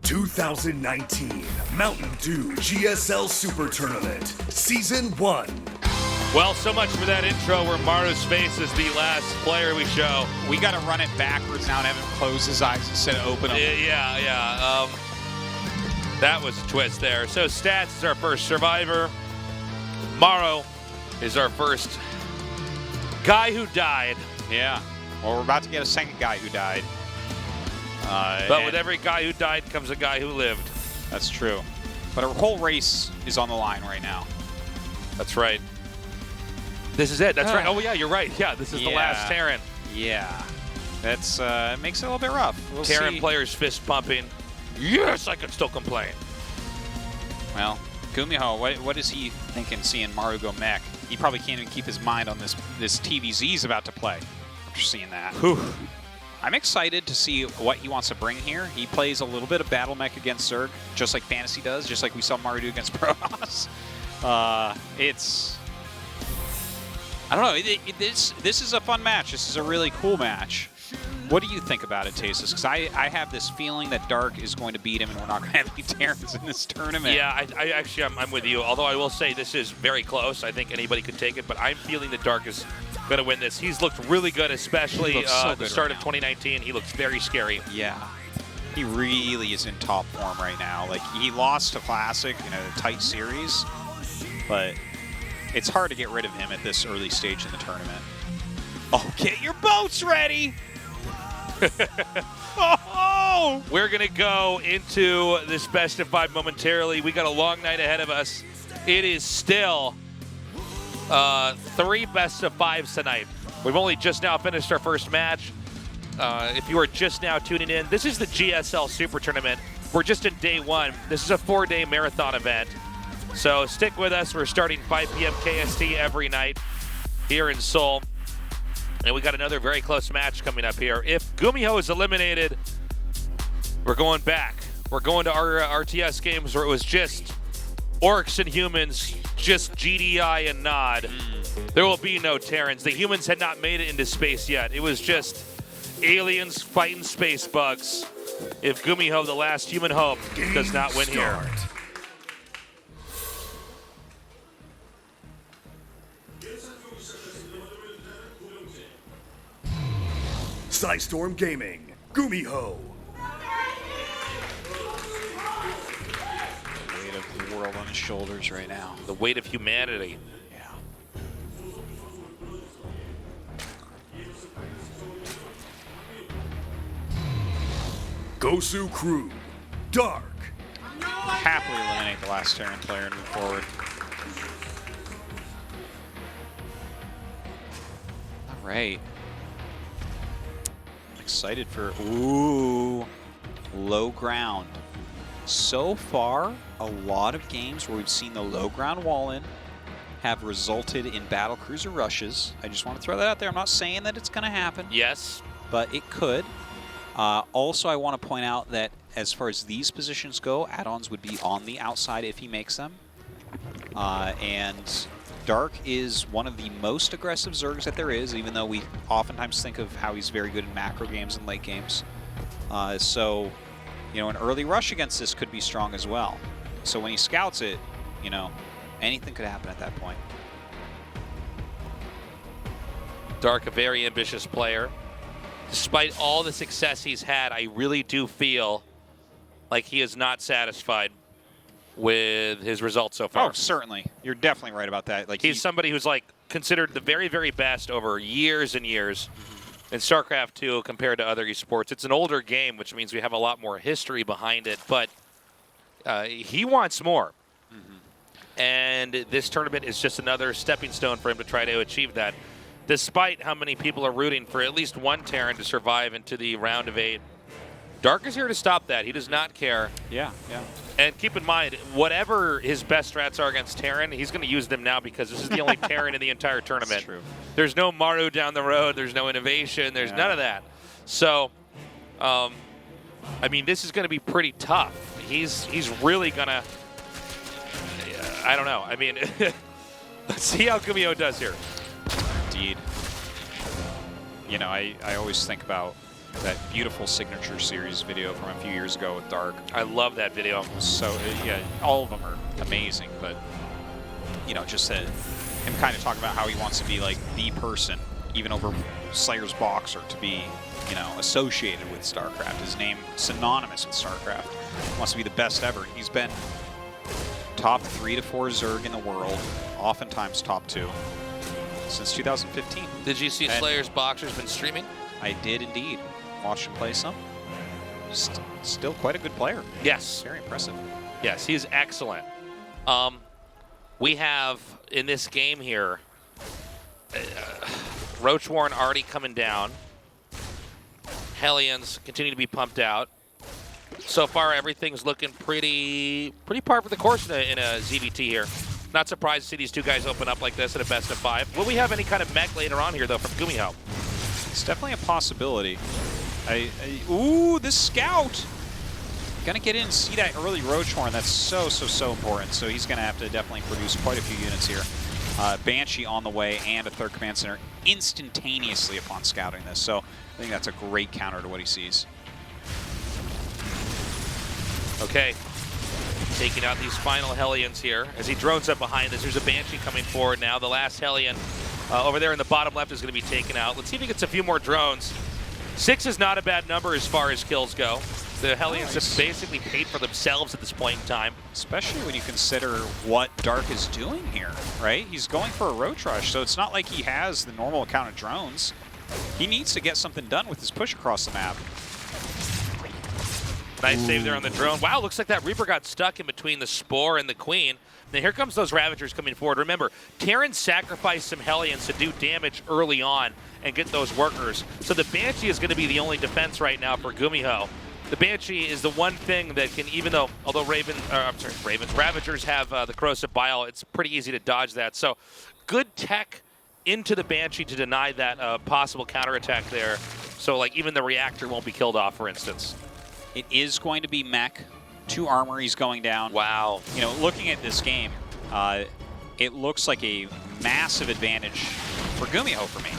2019 Mountain Dew GSL Super Tournament, Season 1. Well, so much for that intro where Maru's face is the last player we show. We got to run it backwards now and have him close his eyes instead of open them. Yeah. That was a twist there. So Stats is our first survivor. Maru is our first guy who died. Yeah. Well, we're about to get a second guy who died. But with every guy who died comes a guy who lived. That's true. But our whole race is on the line right now. That's right. This is it. That's right. Oh, yeah, you're right. Yeah, this is the last Terran. Yeah. That's makes it a little bit rough. We'll Terran see. players fist pumping. Yes, I can still complain. Well, GuMiho, what is he thinking seeing Maru go mech? He probably can't even keep his mind on this TVZ he's about to play after seeing that. Whew. I'm excited to see what he wants to bring here. He plays a little bit of battle mech against Zerg, just like Fantasy does, just like we saw Maru do against Protoss. I don't know. This is a fun match. This is a really cool match. What do you think about it, Tasis? Because I have this feeling that Dark is going to beat him, and we're not going to have any Terrans in this tournament. Yeah, I'm with you. Although I will say this is very close. I think anybody could take it, but I'm feeling that Dark is going to win this. He's looked really good, especially the start of 2019. He looks very scary. Yeah. He really is in top form right now. Like, he lost to Classic in a tight series, but it's hard to get rid of him at this early stage in the tournament. Oh, get your boats ready! Oh! We're going to go into this best of 5 momentarily. We got a long night ahead of us. It is still 3 best of 5s tonight. We've only just now finished our first match. If you are just now tuning in, this is the GSL Super Tournament. We're just in day 1. This is a 4-day marathon event. So stick with us. We're starting 5 p.m. KST every night here in Seoul. And we got another very close match coming up here. If GuMiho is eliminated, we're going back. We're going to our RTS games where it was just orcs and humans, just GDI and Nod. There will be no Terrans. The humans had not made it into space yet. It was just aliens fighting space bugs. If GuMiho, the last human hope, does not win here. Storm Gaming, GuMiho. The weight of the world on his shoulders right now. The weight of humanity. Yeah. Gosu Crew, Dark. Happily eliminate the last Terran player and move forward. All right. Excited for low ground. So far, a lot of games where we've seen the low ground wall in have resulted in battle cruiser rushes. I just want to throw that out there. I'm not saying that it's going to happen. Yes. But it could. Also, I want to point out that as far as these positions go, add-ons would be on the outside if he makes them. And Dark is one of the most aggressive Zergs that there is, even though we oftentimes think of how he's very good in macro games and late games. So, you know, an early rush against this could be strong as well. So when he scouts it, you know, anything could happen at that point. Dark, a very ambitious player. Despite all the success he's had, I really do feel like he is not satisfied with his results so far. Oh, certainly. You're definitely right about that. Like he's somebody who's like considered the very, very best over years and years in StarCraft 2 compared to other esports. It's an older game, which means we have a lot more history behind it, but he wants more. And this tournament is just another stepping stone for him to try to achieve that, despite how many people are rooting for at least one Terran to survive into the round of 8. Dark is here to stop that. He does not care. Yeah. And keep in mind, whatever his best strats are against Terran, he's going to use them now because this is the only Terran in the entire tournament. That's true. There's no Maru down the road. There's no innovation. There's none of that. So, I mean, this is going to be pretty tough. He's really going to, I don't know. I mean, let's see how GuMiho does here. Indeed. You know, I always think about that beautiful Signature Series video from a few years ago with Dark. I love that video. So, yeah, all of them are amazing, but, you know, just him kind of talking about how he wants to be, like, the person, even over Slayer's Boxer, to be, you know, associated with StarCraft. His name synonymous with StarCraft. He wants to be the best ever. He's been top 3 to 4 Zerg in the world, oftentimes top 2, since 2015. Did you see Slayer's Boxer's been streaming? I did indeed. Watch him play some. Still quite a good player. Yes. Very impressive. Yes, he's excellent. We have, in this game here, Roach Warren already coming down. Hellions continue to be pumped out. So far, everything's looking pretty par for the course in a ZVT here. Not surprised to see these two guys open up like this at a best of 5. Will we have any kind of mech later on here, though, from GuMiho? It's definitely a possibility. Ooh, this scout! Gonna get in and see that early Roach Horn. That's so important. So he's gonna have to definitely produce quite a few units here. Banshee on the way and a 3rd command center instantaneously upon scouting this. So I think that's a great counter to what he sees. Okay, taking out these final Hellions here. As he drones up behind us, there's a Banshee coming forward now. The last Hellion over there in the bottom left is going to be taken out. Let's see if he gets a few more drones. 6 is not a bad number as far as kills go. The Hellions have basically paid for themselves at this point in time. Especially when you consider what Dark is doing here, right? He's going for a Roach Rush, so it's not like he has the normal amount of drones. He needs to get something done with his push across the map. Nice save there on the drone. Wow, looks like that Reaper got stuck in between the Spore and the Queen. Now here comes those Ravagers coming forward. Remember, Terran sacrificed some Hellions to do damage early on and get those workers. So the Banshee is going to be the only defense right now for GuMiho. The Banshee is the one thing that can, although Ravagers have the Corrosive Bile, it's pretty easy to dodge that. So good tech into the Banshee to deny that possible counterattack there. So like even the reactor won't be killed off, for instance. It is going to be mech. 2 armories going down. Wow. You know, looking at this game, it looks like a massive advantage for GuMiho for me.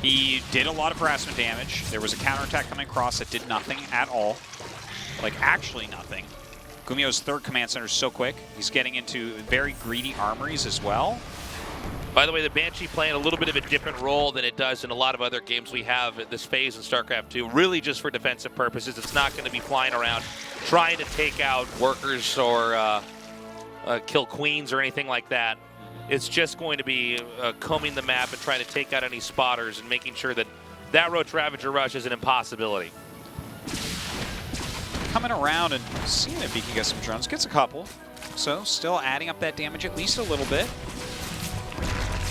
He did a lot of harassment damage. There was a counterattack coming across that did nothing at all. Like, actually nothing. GuMiho's 3rd command center is so quick. He's getting into very greedy armories as well. By the way, the Banshee playing a little bit of a different role than it does in a lot of other games we have at this phase in StarCraft 2, really just for defensive purposes. It's not going to be flying around trying to take out workers or kill queens or anything like that. It's just going to be combing the map and trying to take out any spotters and making sure that that Roach Ravager rush is an impossibility. Coming around and seeing if he can get some drones. Gets a couple. So still adding up that damage at least a little bit.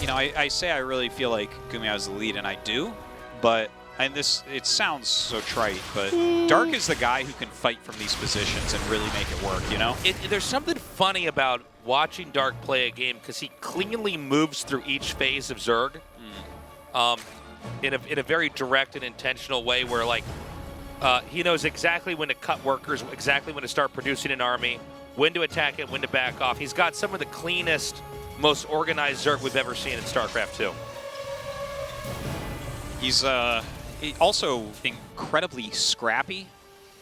You know, I say I really feel like GuMiho is the lead, and I do, but, and it sounds so trite, but Dark is the guy who can fight from these positions and really make it work, you know? There's something funny about watching Dark play a game because he cleanly moves through each phase of Zerg in a very direct and intentional way where, like, he knows exactly when to cut workers, exactly when to start producing an army, when to attack it, when to back off. He's got some of the cleanest, most organized Zerg we've ever seen in StarCraft 2. He's also incredibly scrappy.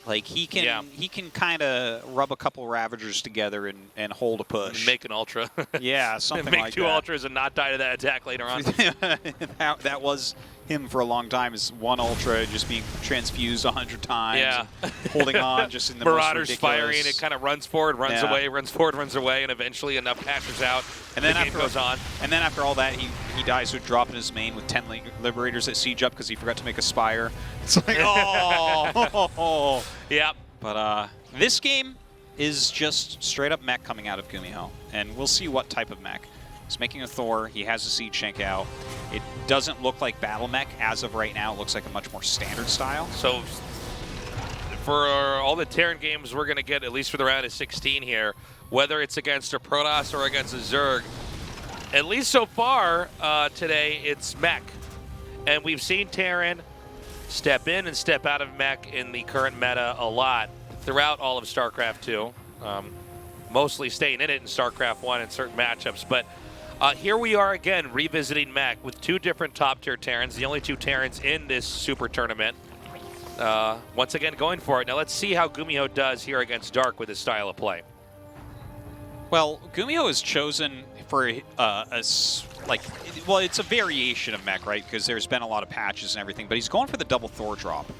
Like he can kind of rub a couple Ravagers together and hold a push. Make an Ultra. Yeah, something like that. Make 2 Ultras and not die to that attack later on. that was him for a long time, is 1 Ultra just being transfused 100 times. Yeah. Holding on just in the Marauders most firing, it kind of runs forward, runs away, runs forward, runs away, and eventually enough patches out, and then the game goes on. And then after all that, he dies with dropping his main with 10 Liberators that siege up because he forgot to make a Spire. It's like, oh! Yep. But this game is just straight up mech coming out of GuMiho, and we'll see what type of mech. He's making a Thor. He has a Siege Shank out. It doesn't look like Battle Mech as of right now. It looks like a much more standard style. So for all the Terran games we're going to get, at least for the round of 16 here, whether it's against a Protoss or against a Zerg, at least so far today, it's mech. And we've seen Terran step in and step out of mech in the current meta a lot throughout all of StarCraft 2. Mostly staying in it in StarCraft 1 in certain matchups. But here we are again revisiting mech with 2 different top-tier Terrans, the only 2 Terrans in this Super Tournament. once again going for it. Now let's see how GuMiho does here against Dark with his style of play. Well, GuMiho is chosen for well, it's a variation of mech, right? Because there's been a lot of patches and everything, but he's going for the double Thor drop,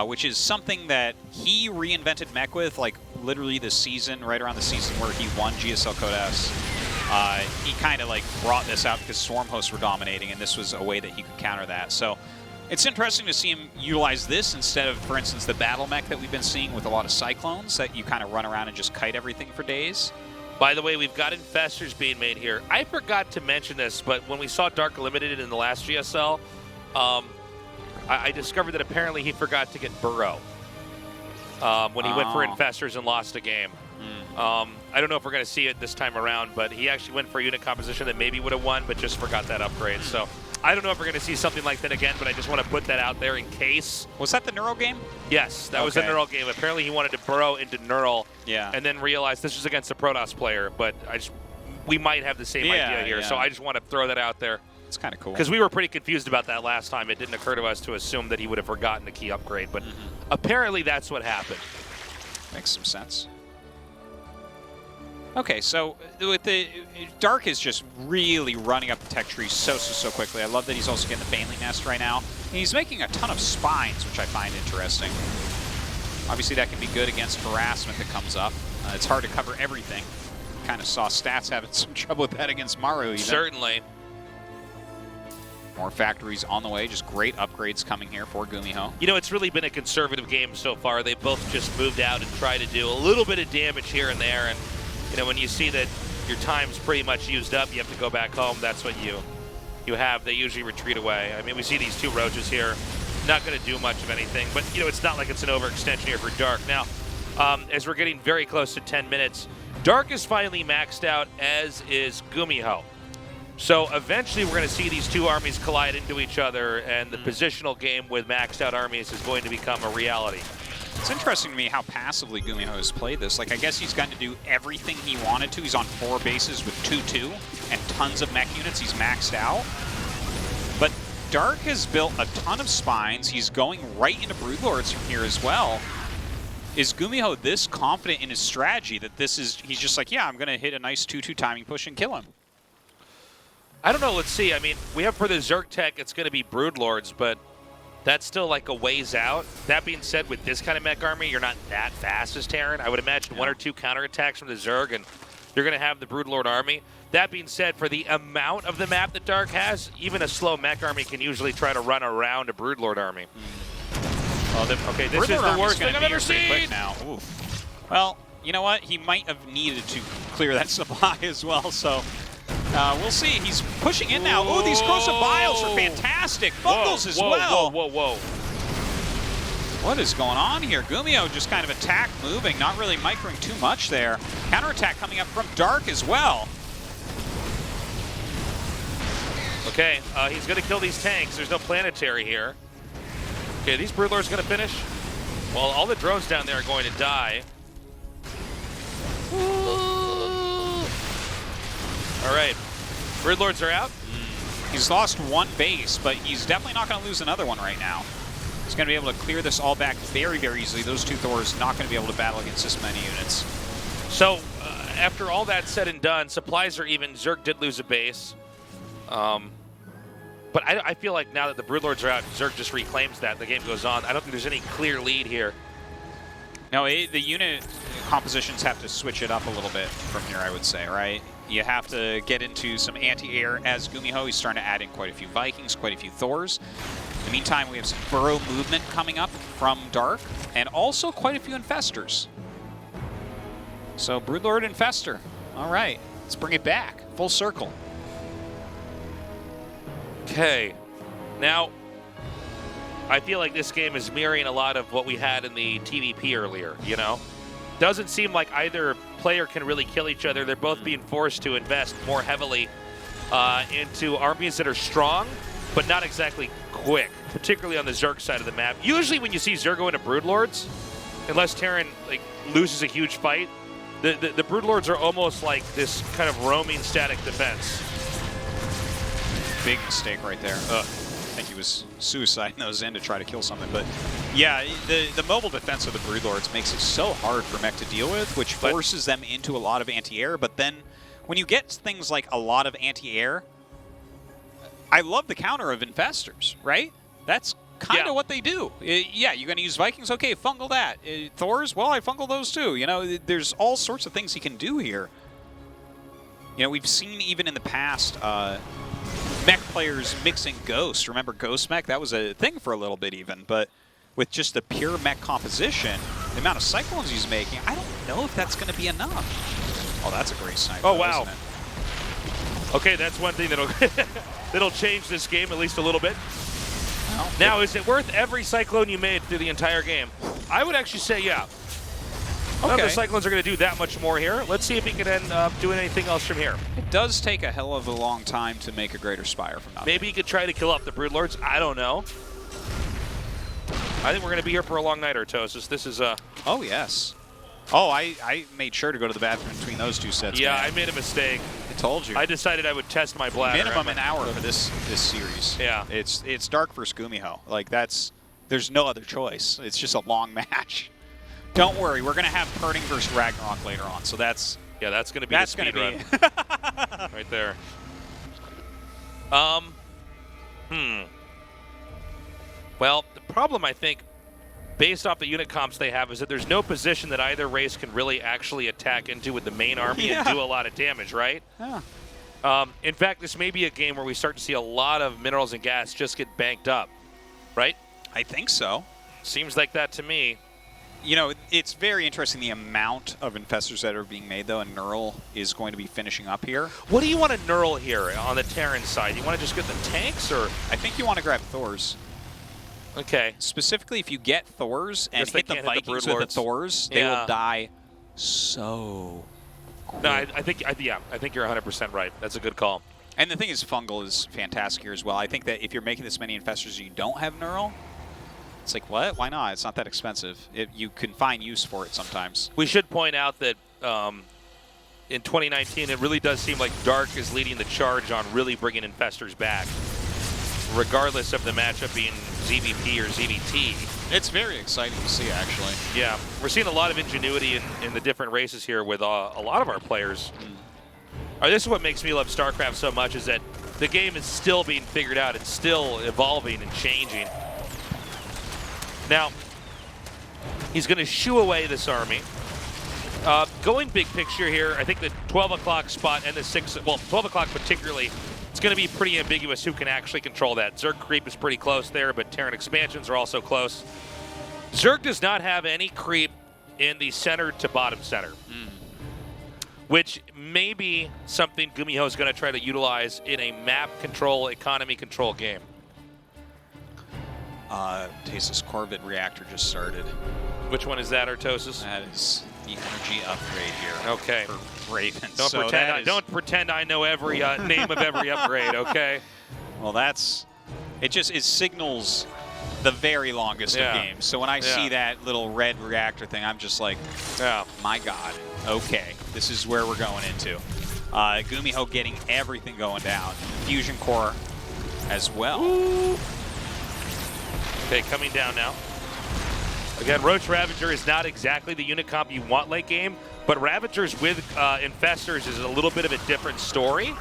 which is something that he reinvented mech with, like literally this season, right around the season where he won GSL Code S. He kind of like brought this out because Swarm hosts were dominating, and this was a way that he could counter that. So it's interesting to see him utilize this instead of, for instance, the battle mech that we've been seeing with a lot of Cyclones that you kind of run around and just kite everything for days. By the way, we've got infestors being made here. I forgot to mention this, but when we saw Dark eliminated in the last GSL, I discovered that apparently he forgot to get Burrow when he went for infestors and lost a game. I don't know if we're going to see it this time around, but he actually went for a unit composition that maybe would have won, but just forgot that upgrade. So I don't know if we're going to see something like that again, but I just want to put that out there in case. Was that the Neural game? Yes, that was the Neural game. Apparently he wanted to burrow into Neural and then realized this was against a Protoss player, but we might have the same idea here, so I just want to throw that out there. It's kind of cool. Because we were pretty confused about that last time. It didn't occur to us to assume that he would have forgotten a key upgrade, but apparently that's what happened. Makes some sense. Okay, so with the Dark is just really running up the tech tree so quickly. I love that he's also getting the Baneling Nest right now. And he's making a ton of spines, which I find interesting. Obviously, that can be good against harassment that comes up. It's hard to cover everything. Kind of saw Stats having some trouble with that against Maru even. Certainly. More factories on the way, just great upgrades coming here for GuMiho. You know, it's really been a conservative game so far. They both just moved out and tried to do a little bit of damage here and there, and you know, when you see that your time's pretty much used up, you have to go back home. That's what you have. They usually retreat away. I mean, we see these two Roaches here, not going to do much of anything. But, you know, it's not like it's an overextension here for Dark. Now, as we're getting very close to 10 minutes, Dark is finally maxed out, as is GuMiho. So eventually we're going to see these two armies collide into each other, and the positional game with maxed out armies is going to become a reality. It's interesting to me how passively GuMiho has played this. Like, I guess he's gotten to do everything he wanted to. He's on 4 bases with 2-2 and tons of mech units. He's maxed out. But Dark has built a ton of spines. He's going right into Broodlords from here as well. Is GuMiho this confident in his strategy that this is, he's just like, yeah, I'm going to hit a nice 2-2 timing push and kill him? I don't know. Let's see. I mean, we have for the Zerg tech, it's going to be Broodlords, but that's still like a ways out. That being said, with this kind of mech army, you're not that fast as Terran. I would imagine 1 or 2 counterattacks from the Zerg, and you're going to have the Broodlord army. That being said, for the amount of the map that Dark has, even a slow mech army can usually try to run around a Broodlord army. Okay, this is the worst thing I've ever seen. Now. Well, you know what? He might have needed to clear that supply as well, so we'll see. He's pushing in now. Oh, these corrosive vials are fantastic. Bundles as well. Whoa. What is going on here? GuMiho just kind of attack moving, not really microing too much there. Counterattack coming up from Dark as well. Okay, he's going to kill these tanks. There's no planetary here. Okay, these Broodlords going to finish? Well, all the drones down there are going to die. All right, Broodlords are out. He's lost 1 base, but he's definitely not going to lose another one right now. He's going to be able to clear this all back very easily. Those 2 Thors not going to be able to battle against this many units. So, after all that said and done, supplies are even. Zerg did lose a base. But I feel like now that the Broodlords are out, Zerg just reclaims that. The game goes on. I don't think there's any clear lead here. No, the unit compositions have to switch it up a little bit from here, I would say, right? You have to get into some anti-air as GuMiho. He's starting to add in quite a few Vikings, quite a few Thors. In the meantime, we have some burrow movement coming up from Dark, and also quite a few Infestors. So Broodlord Infestor. All right, let's bring it back. Full circle. Okay, now I feel like this game is mirroring a lot of what we had in the TVP earlier, you know? Doesn't seem like either player can really kill each other. They're both being forced to invest more heavily into armies that are strong, but not exactly quick, particularly on the Zerg side of the map. Usually when you see Zerg go into Broodlords, unless Terran loses a huge fight, the Broodlords are almost like this kind of roaming static defense. Big mistake right there. I think he was suiciding those in to try to kill something, but Yeah, the mobile defense of the Broodlords makes it so hard for mech to deal with, which forces them into a lot of anti-air. But then when you get things like a lot of anti-air, I love the counter of Infestors, right? That's kind of what they do. Yeah, you're going to use Vikings? Okay, fungal that. Thors? Well, I fungal those too. You know, there's all sorts of things he can do here. You know, we've seen even in the past mech players mixing Ghost. Remember Ghost mech? That was a thing for a little bit even. But with just the pure mech composition, the amount of cyclones he's making, I don't know if that's going to be enough. Oh, that's a great sniper. Oh, wow. Isn't it? Okay, that's one thing that'll that'll change this game at least a little bit. Well, now, is it worth every cyclone you made through the entire game? I would actually say yeah. None of the cyclones are going to do that much more here. Let's see if he can end up doing anything else from here. It does take a hell of a long time to make a Greater Spire from nothing. Maybe he could try to kill off the Broodlords. I don't know. I think we're going to be here for a long night, Artosis. This is Oh, yes. Oh, I made sure to go to the bathroom between those two sets. Yeah, man. I made a mistake. I told you. I decided I would test my bladder. Minimum an hour for this series. Yeah. It's Dark versus GuMiho. Like, there's no other choice. It's just a long match. Don't worry, we're going to have Purning versus RagnaroK later on, so that's... Yeah, that's going to be the speed run. Right there. Well, the problem, I think, based off the unit comps they have, is that there's no position that either race can really actually attack into with the main army and do a lot of damage, right? Yeah. In fact, this may be a game where we start to see a lot of minerals and gas just get banked up, right? I think so. Seems like that to me. You know, it's very interesting the amount of Infestors that are being made, though, and Neural is going to be finishing up here. What do you want to Neural here on the Terran side? You want to just get the tanks, or...? I think you want to grab Thors. Okay. Specifically, if you get Thors and hit the Vikings with the Thors, they will die so quick. No, I think you're 100% right. That's a good call. And the thing is, Fungal is fantastic here as well. I think that if you're making this many Infestors and you don't have Neural, it's like, what? Why not? It's not that expensive. You can find use for it sometimes. We should point out that in 2019, it really does seem like Dark is leading the charge on really bringing Infestors back, regardless of the matchup being ZVP or ZVT. It's very exciting to see, actually. Yeah, we're seeing a lot of ingenuity in the different races here with a lot of our players. This is what makes me love StarCraft so much, is that the game is still being figured out. It's still evolving and changing. Now, he's going to shoo away this army. Going big picture here, I think the 12 o'clock spot and the 12 o'clock particularly, it's going to be pretty ambiguous who can actually control that. Zerg creep is pretty close there, but Terran expansions are also close. Zerg does not have any creep in the center to bottom center, which may be something GuMiho is going to try to utilize in a map control, economy control game. Tasis Corvid reactor just started. Which one is that, Artosis? That is the energy upgrade here. Okay. For Raven. Don't pretend I know every name of every upgrade, okay? Well, it signals the very longest of games. So when I see that little red reactor thing, I'm just like, my God, okay, this is where we're going into. GuMiho getting everything going down. Fusion core as well. Ooh. Okay, coming down now. Again, Roach Ravager is not exactly the unit comp you want late game, but Ravagers with Infestors is a little bit of a different story.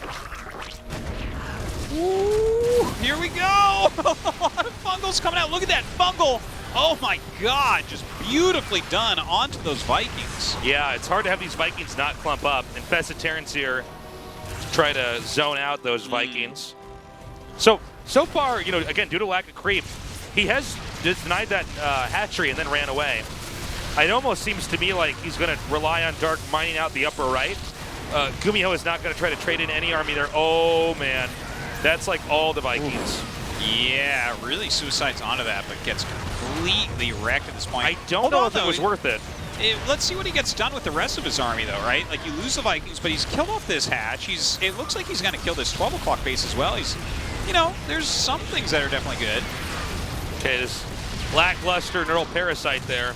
Ooh, here we go! A lot of Fungals coming out. Look at that Fungal! Oh my God, just beautifully done onto those Vikings. Yeah, it's hard to have these Vikings not clump up. Infested Terrans here try to zone out those Vikings. So far, you know, again, due to lack of creep, he has denied that hatchery and then ran away. It almost seems to me like he's going to rely on Dark mining out the upper right. GuMiho is not going to try to trade in any army there. Oh, man. That's like all the Vikings. Yeah, really suicides onto that, but gets completely wrecked at this point. I don't know if it was worth it. Let's see what he gets done with the rest of his army, though, right? Like, you lose the Vikings, but he's killed off this hatch. It looks like he's going to kill this 12 o'clock base as well. You know, there's some things that are definitely good. Okay, this lackluster neural parasite there.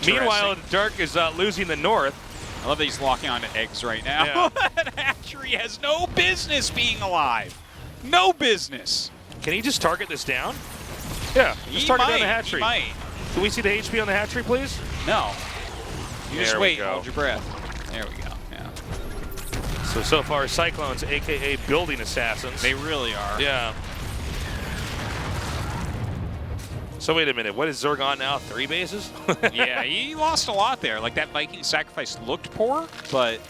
Meanwhile, Dark is losing the north. I love that he's locking onto eggs right now. Yeah. That hatchery has no business being alive. No business. Can he just target this down? Yeah, just target down the hatchery. He might. Can we see the HP on the hatchery, please? No. You just There wait, we go. hold your breath. There we go, yeah. So far, Cyclones, a.k.a. building assassins. They really are. Yeah. So wait a minute, what is Zerg on now? 3 bases? Yeah, he lost a lot there. Like, that Viking sacrifice looked poor, but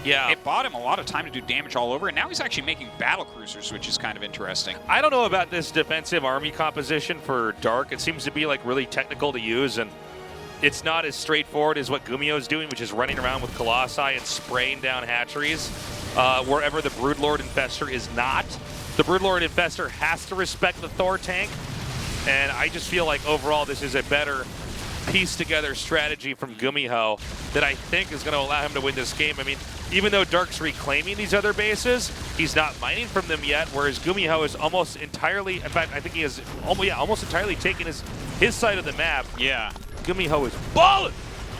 yeah, it bought him a lot of time to do damage all over, and now he's actually making battle cruisers, which is kind of interesting. I don't know about this defensive army composition for Dark. It seems to be like really technical to use, and it's not as straightforward as what GuMiho is doing, which is running around with Colossi and spraying down hatcheries wherever the Broodlord Infestor is not. The Broodlord Infestor has to respect the Thor tank, and I just feel like overall this is a better pieced together strategy from GuMiho that I think is going to allow him to win this game. I mean, even though Dark's reclaiming these other bases, he's not mining from them yet, whereas GuMiho is almost entirely, in fact, I think he is almost entirely taking his side of the map. Yeah. GuMiho is balling.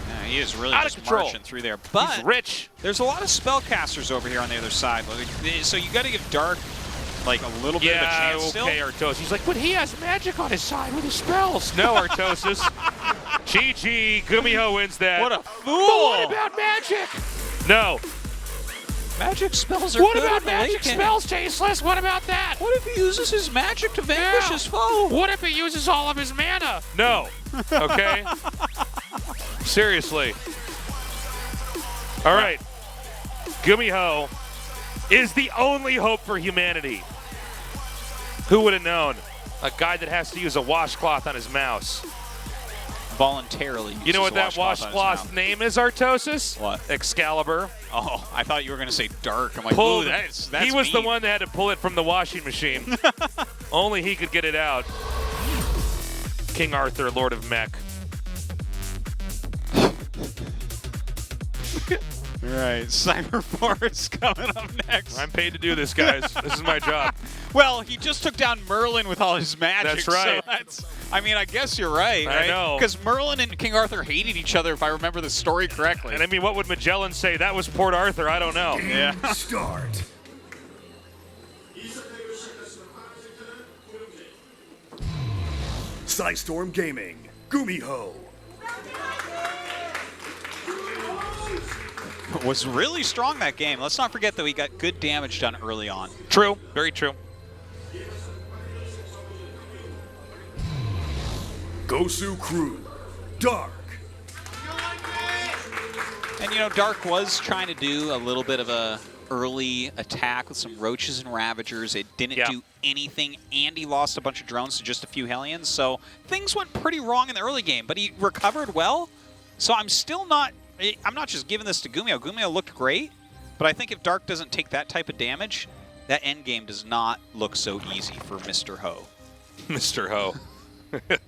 Yeah, he is really Out of just control. marching through there. But He's rich. there's a lot of spellcasters over here on the other side. So you got to give Dark like a little bit of a chance still. Okay, Artosis. He's like, but he has magic on his side with his spells. No, Artosis. GG. GuMiho wins that. What a fool! But what about magic? No. Magic spells are What good about in the magic late game. spells, Tasteless? What about that? What if he uses his magic to vanquish his foe? What if he uses all of his mana? No. Okay? Seriously. All right. GuMiho is the only hope for humanity. Who would have known? A guy that has to use a washcloth on his mouse. Voluntarily. You know what that washcloth washcloth name is, Artosis? What? Excalibur. Oh, I thought you were going to say Dark. I'm like, Pulled- ooh, that's he was the mean. one that had to pull it from the washing machine. Only he could get it out. King Arthur, Lord of Mech. All right, Cyberforce coming up next. I'm paid to do this, guys. This is my job. Well, he just took down Merlin with all his magic. That's right. So I mean, I guess you're right, I right? know. Because Merlin and King Arthur hated each other, if I remember the story correctly. And I mean, what would Magellan say? That was Port Arthur. I don't know. Yeah. Start. Psystorm Gaming, GuMiho. Was really strong that game. Let's not forget that we got good damage done early on. True. Very true. Gosu Crew, Dark. And you know, Dark was trying to do a little bit of a early attack with some Roaches and Ravagers. It didn't do anything, and he lost a bunch of drones to just a few Hellions. So things went pretty wrong in the early game, but he recovered well. So I'm not just giving this to GuMiho. GuMiho looked great, but I think if Dark doesn't take that type of damage, that end game does not look so easy for Mr. Ho. Mr. Ho.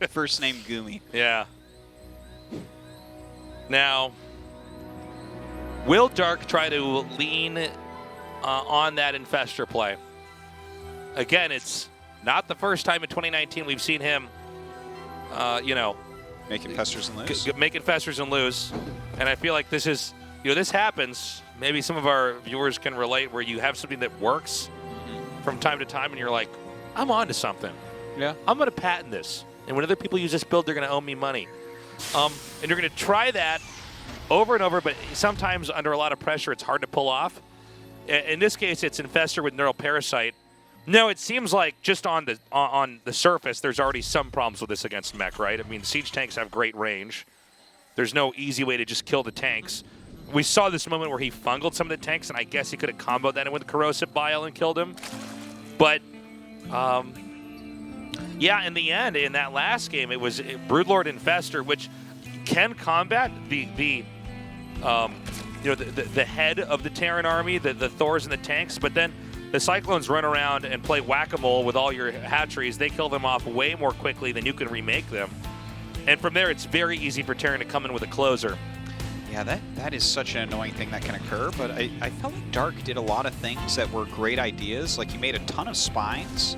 First name Gumi. Yeah. Now, will Dark try to lean on that Infestor play? Again, it's not the first time in 2019 we've seen him, you know, Make Infestors and lose. Make Infestors and lose. And I feel like this is, you know, this happens. Maybe some of our viewers can relate where you have something that works from time to time and you're like, I'm on to something. Yeah. I'm going to patent this. And when other people use this build, they're going to owe me money. And you're going to try that over and over, but sometimes under a lot of pressure, it's hard to pull off. In this case, it's Infestor with Neural Parasite. No, it seems like just on the surface, there's already some problems with this against mech, right? I mean, siege tanks have great range. There's no easy way to just kill the tanks. We saw this moment where he fungled some of the tanks, and I guess he could have comboed that in with Corrosive Bile and killed him. But, yeah, in the end, in that last game, it was Broodlord Infestor, which can combat the head of the Terran army, the Thors and the tanks, but then the Cyclones run around and play whack-a-mole with all your hatcheries. They kill them off way more quickly than you can remake them. And from there, it's very easy for Terran to come in with a closer. Yeah, that is such an annoying thing that can occur, but I felt like Dark did a lot of things that were great ideas. Like, he made a ton of spines.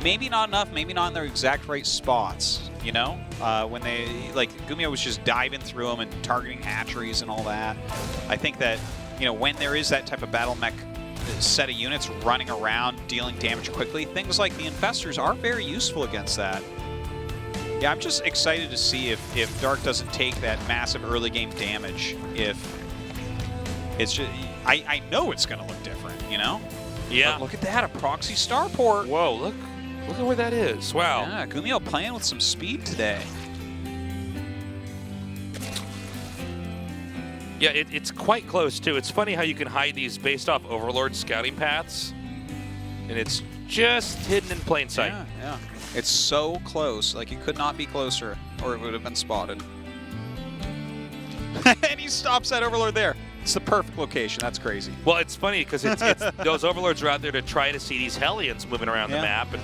Maybe not enough, maybe not in their exact right spots, you know? When GuMiho was just diving through them and targeting hatcheries and all that. I think that, you know, when there is that type of battle mech set of units running around, dealing damage quickly. Things like the Infestors are very useful against that. Yeah, I'm just excited to see if Dark doesn't take that massive early game damage. If it's just, I know it's going to look different, you know? Yeah. But look at that, a proxy starport. Whoa, look at where that is. Wow. Yeah, GuMiho playing with some speed today. Yeah, it's quite close, too. It's funny how you can hide these based off Overlord scouting paths, and it's just hidden in plain sight. Yeah, yeah. It's so close. Like, it could not be closer, or it would have been spotted. And he stops that Overlord there. It's the perfect location. That's crazy. Well, it's funny because it's those Overlords are out there to try to see these Hellions moving around the map, and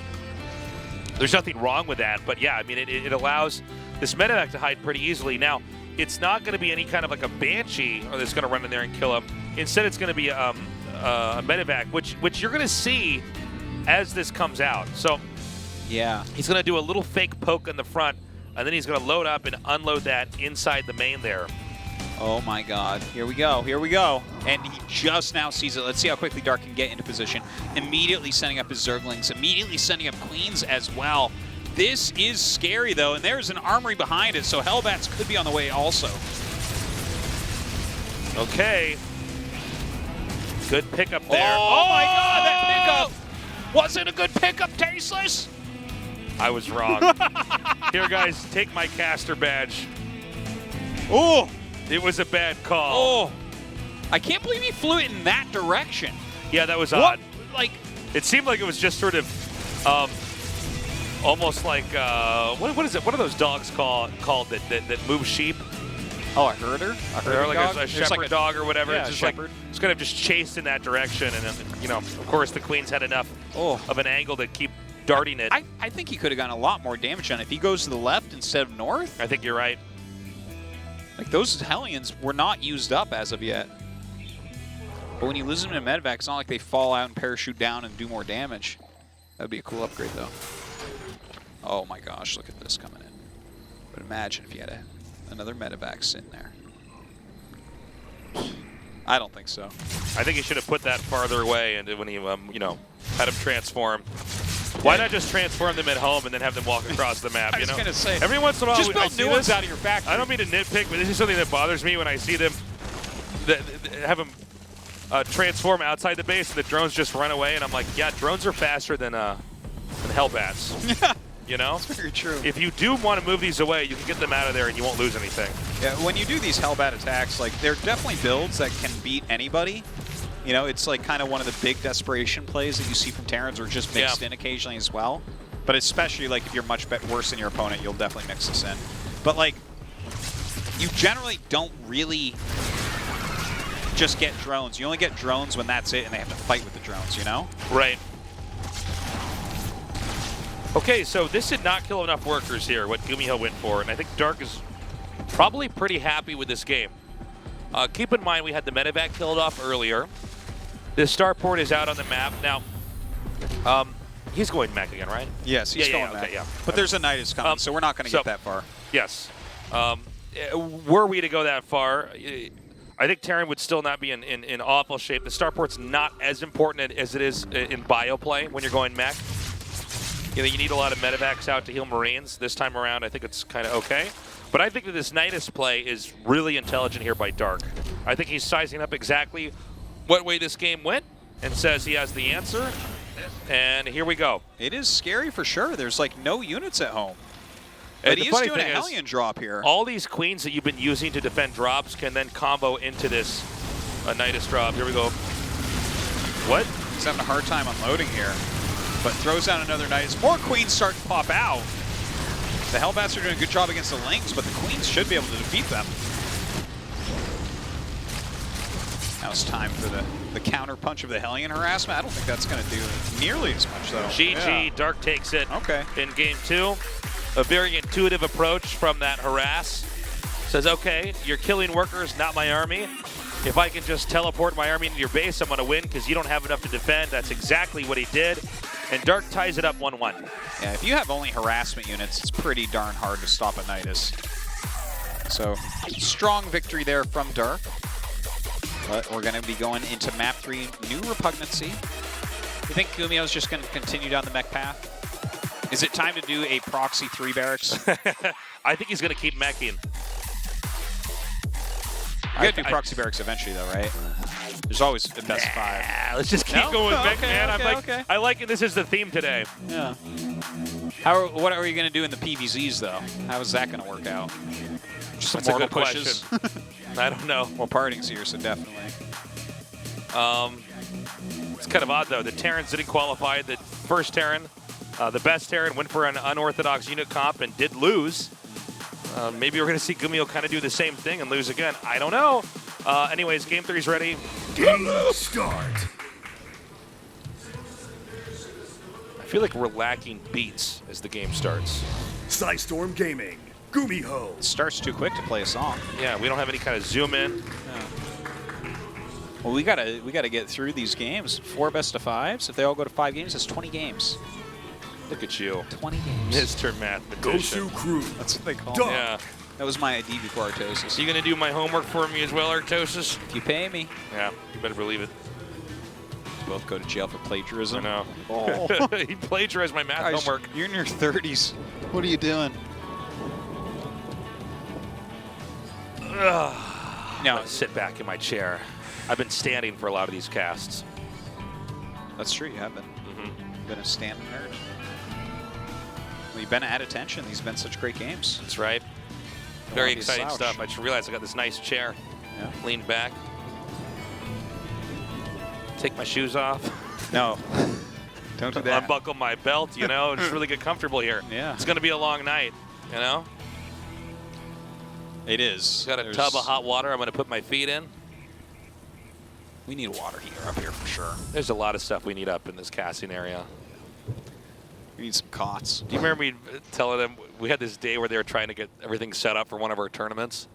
there's nothing wrong with that. But yeah, I mean, it allows this medevac to hide pretty easily. Now, it's not going to be any kind of like a Banshee that's going to run in there and kill him. Instead, it's going to be a medevac, which you're going to see as this comes out. So yeah, he's going to do a little fake poke in the front, and then he's going to load up and unload that inside the main there. Oh my God, here we go, here we go. And he just now sees it. Let's see how quickly Dark can get into position. Immediately sending up his Zerglings, immediately sending up Queens as well. This is scary though, and there's an armory behind it, so Hellbats could be on the way also. Okay. Good pickup there. Oh my God, that pickup! Was it a good pickup, Tasteless? I was wrong. Here, guys, take my caster badge. Oh! It was a bad call. Oh! I can't believe he flew it in that direction. Yeah, that was odd. Like, it seemed like it was just sort of almost like what is it? What are those dogs called that move sheep? oh, a herder? A herder Or like dog? a shepherd like dog or whatever. Yeah, it's just shepherd. like it's kind of just chased in that direction, and you know, of course, the Queens had enough of an angle to keep darting it. I think he could have gotten a lot more damage on it if he goes to the left instead of north. I think you're right. Like, those Hellions were not used up as of yet. But when you lose them in a medevac, it's not like they fall out and parachute down and do more damage. That would be a cool upgrade, though. Oh my gosh, look at this coming in. But imagine if you had another medevac sitting there. I don't think so. I think he should have put that farther away, and when he, you know, had him transform. Why not just transform them at home and then have them walk across the map? I was gonna say, every once in a while, just build new ones out of your factory. I don't mean to nitpick, but this is something that bothers me when I see them have them transform outside the base and the drones just run away, and I'm like, yeah, drones are faster than Hellbats. Yeah. You know? That's very true. If you do want to move these away, you can get them out of there and you won't lose anything. Yeah, when you do these Hellbat attacks, like, they're definitely builds that can beat anybody. You know, it's like kind of one of the big desperation plays that you see from Terrans, or just mixed in occasionally as well. But especially, like, if you're much worse than your opponent, you'll definitely mix this in. But, like, you generally don't really just get drones. You only get drones when that's it and they have to fight with the drones, you know? Right. Okay, so this did not kill enough workers here, what GuMiho went for, and I think Dark is probably pretty happy with this game. Keep in mind we had the medevac killed off earlier. This starport is out on the map. Now, he's going mech again, right? Yes, he's going mech. Okay, yeah. But there's a Nidus coming, so we're not going to get that far. Yes. Were we to go that far, I think Terran would still not be in awful shape. The starport's not as important as it is in bio play when you're going mech. You know, you need a lot of medevacs out to heal Marines. This time around, I think it's kind of okay. But I think that this Nidus play is really intelligent here by Dark. I think he's sizing up exactly what way this game went and says he has the answer. And here we go. It is scary for sure. There's like no units at home. And but he is doing a Hellion drop here. All these Queens that you've been using to defend drops can then combo into this Nidus drop. Here we go. What? He's having a hard time unloading here. But throws down another Nidus. More Queens start to pop out. The Hellbats are doing a good job against the Lings, but the Queens should be able to defeat them. Now it's time for the counter punch of the Hellion harassment. I don't think that's going to do nearly as much, though. GG, yeah. Dark takes it in game 2. A very intuitive approach from that harass. Says, okay, you're killing workers, not my army. If I can just teleport my army into your base, I'm going to win because you don't have enough to defend. That's exactly what he did. And Dark ties it up 1-1. Yeah, if you have only harassment units, it's pretty darn hard to stop a Nidus. So, strong victory there from Dark. But we're going to be going into map 3. 3, new repugnancy. You think GuMiho's just going to continue down the mech path? Is it time to do a proxy 3 barracks? I think he's going to keep meching. You got to do proxy barracks eventually, though, right? There's always the best 5. Let's just keep going with mech, okay, man. okay. I like it. This is the theme today. Yeah. What are you going to do in the PVZs, though? How is that going to work out? Just some That's a mortal good pushes. question. I don't know. Well, parting's here, so definitely. It's kind of odd, though. The Terrans didn't qualify. The first Terran, the best Terran, went for an unorthodox unit comp and did lose. Maybe we're going to see GuMiho kind of do the same thing and lose again. I don't know. Anyways, Game 3's ready. Game start. I feel like we're lacking beats as the game starts. Psystorm Gaming. GuMiho. It starts too quick to play a song. Yeah, we don't have any kind of zoom in. Yeah. Well, we gotta get through these games. 4 best-of-5s. If they all go to 5 games, that's 20 games. Look at you. 20 games. Mr. Mathematician. Gosu Crew. That's what they call Duh. me. Yeah. That was my ID before Artosis. So you going to do my homework for me as well, Artosis? If you pay me. Yeah, you better believe it. Both go to jail for plagiarism. I know. Oh. He plagiarized my math Guys, homework. You're in your 30s. What are you doing? I'm No, gonna sit back in my chair. I've been standing for a lot of these casts. that's true. You have been. Mm-hmm. You've been a standing nerd. Well, you've been at attention. These have been such great games. That's right. Don't Very wanna be a exciting slouch. stuff. I just realized I got this nice chair. Yeah. Lean back. Take my shoes off. No. Don't do that. Unbuckle my belt, you know, and just really get comfortable here. Yeah. It's going to be a long night, you know? It is. Got a tub of hot water I'm going to put my feet in. We need a water heater up here for sure. There's a lot of stuff we need up in this casting area. We need some cots. Do you remember me telling them we had this day where they were trying to get everything set up for one of our tournaments?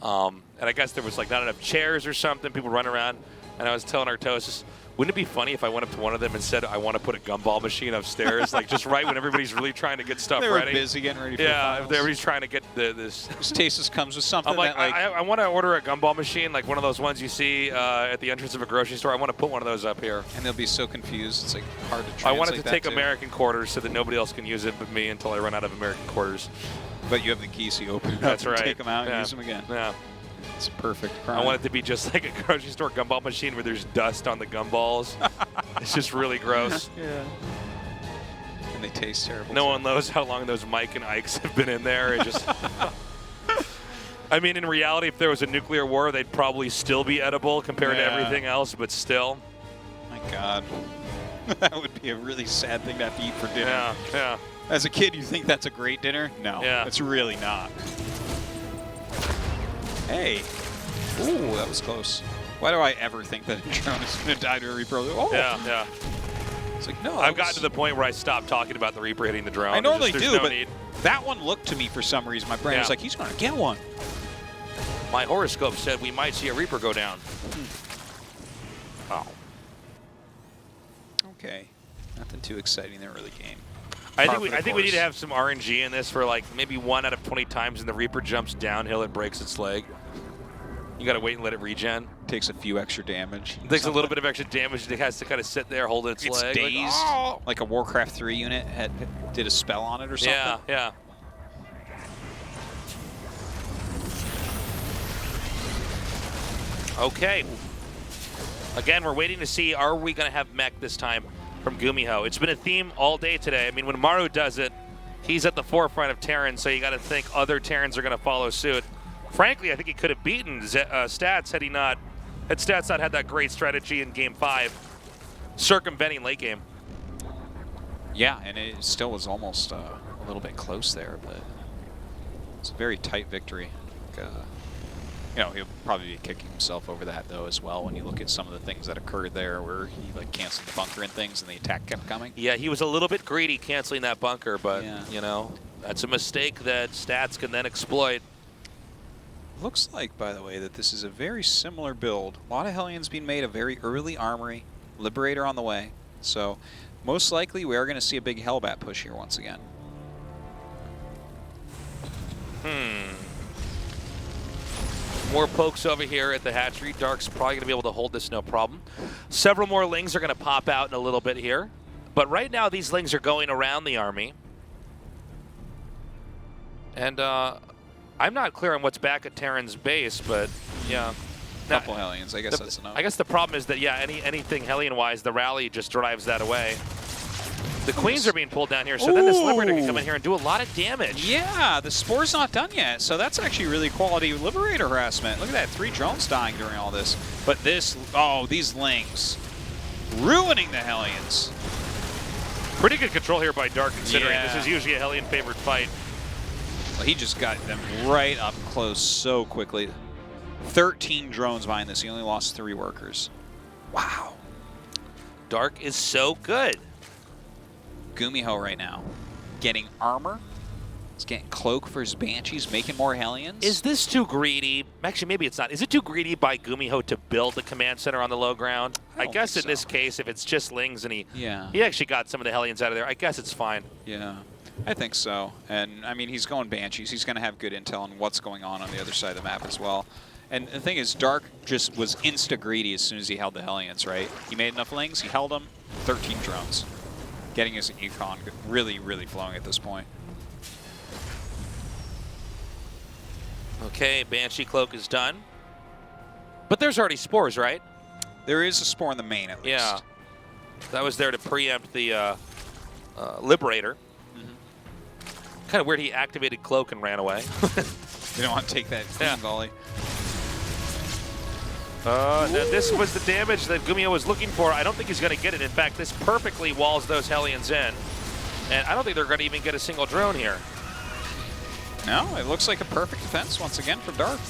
And I guess there was like not enough chairs or something, people running around. And I was telling Artosis, wouldn't it be funny if I went up to one of them and said, I want to put a gumball machine upstairs, like just right when everybody's really trying to get stuff They were ready? busy getting ready for the Yeah, finals. if everybody's trying to get this. Stasis comes with something I'm like, that, I want to order a gumball machine, like one of those ones you see at the entrance of a grocery store. I want to put one of those up here. and they'll be so confused. It's like hard to translate. I wanted to that take too. American quarters so that nobody else can use it but me until I run out of American quarters. But you have the key, so you open it That's up and right. take them out Yeah. and use them again. Yeah. It's perfect. I want it to be just like a grocery store gumball machine where there's dust on the gumballs. It's just really gross. Yeah. And they taste terrible. No too. one knows how long those Mike and Ikes have been in there. It just. I mean, in reality, if there was a nuclear war, they'd probably still be edible compared to Yeah. everything else, but still. My God. That would be a really sad thing to have to eat for dinner. Yeah, yeah. As a kid, you think that's a great dinner? No, Yeah. it's really not. Hey. Ooh, that was close. Why do I ever think that a drone is going to die to a Reaper? Oh. Yeah, yeah. It's like, no. I've gotten to the point where I stopped talking about the Reaper hitting the drone. I normally There's do, no but need. that one looked to me for some reason. My brain Yeah. was like, he's going to get one. My horoscope said we might see a Reaper go down. Wow. Okay. Nothing too exciting there early game. I Par think for the we need course. to have some RNG in this for like maybe 1 out of 20 times and the Reaper jumps downhill and breaks its leg. You got to wait and let it regen. Takes a few extra damage. It takes a little bit of extra damage. It has to kind of sit there holding its It's leg. dazed. Like, oh! Like a Warcraft 3 unit did a spell on it or something. Yeah, yeah. Okay. Again, we're waiting to see, are we going to have mech this time from GuMiho? It's been a theme all day today. I mean, when Maru does it, he's at the forefront of Terrans, so you got to think other Terrans are going to follow suit. Frankly, I think he could have beaten Stats had Stats not had that great strategy in Game 5, circumventing late game. Yeah, and it still was almost a little bit close there, but it's a very tight victory. You know, he'll probably be kicking himself over that, though, as well, when you look at some of the things that occurred there where he, like, canceled the bunker and things and the attack kept coming. Yeah, he was a little bit greedy canceling that bunker, but, Yeah. you know, that's a mistake that Stats can then exploit. Looks like, by the way, that this is a very similar build. A lot of Hellions being made, a very early armory, Liberator on the way. So, most likely, we are going to see a big Hellbat push here once again. More pokes over here at the hatchery. Dark's probably going to be able to hold this no problem. Several more lings are going to pop out in a little bit here. But right now, these lings are going around the army. And I'm not clear on what's back at Terran's base, but yeah. Couple Hellions, I guess that's enough. I guess the problem is that, yeah, anything Hellion-wise, the rally just drives that away. The Queens are being pulled down here, so then this Liberator can come in here and do a lot of damage. Yeah, the Spore's not done yet, so that's actually really quality Liberator harassment. Look at that, 3 drones dying during all this. But this, oh, these lings, ruining the Hellions. Pretty good control here by Dark, considering this is usually a Hellion-favored fight. Well, he just got them right up close so quickly. 13 drones behind this. He only lost 3 workers. Wow. Dark is so good. GuMiho right now getting armor. He's getting cloak for his Banshees, making more Hellions. Is this too greedy? Actually, maybe it's not. Is it too greedy by GuMiho to build the command center on the low ground? I guess in this case, if it's just lings and he actually got some of the Hellions out of there, I guess it's fine. Yeah, I think so. And I mean, he's going Banshees. He's going to have good intel on what's going on the other side of the map as well. And the thing is, Dark just was insta-greedy as soon as he held the Hellions, right? He made enough lings, he held them, 13 drones. Getting his econ really, really flowing at this point. Okay, Banshee Cloak is done. But there's already spores, right? There is a spore in the main, at least. Yeah. That was there to preempt the Liberator. Kind of weird he activated Cloak and ran away. You don't want to take that volley. Now this was the damage that GuMiho was looking for. I don't think he's going to get it. In fact, this perfectly walls those Hellions in. And I don't think they're going to even get a single drone here. No, it looks like a perfect defense once again for Dark.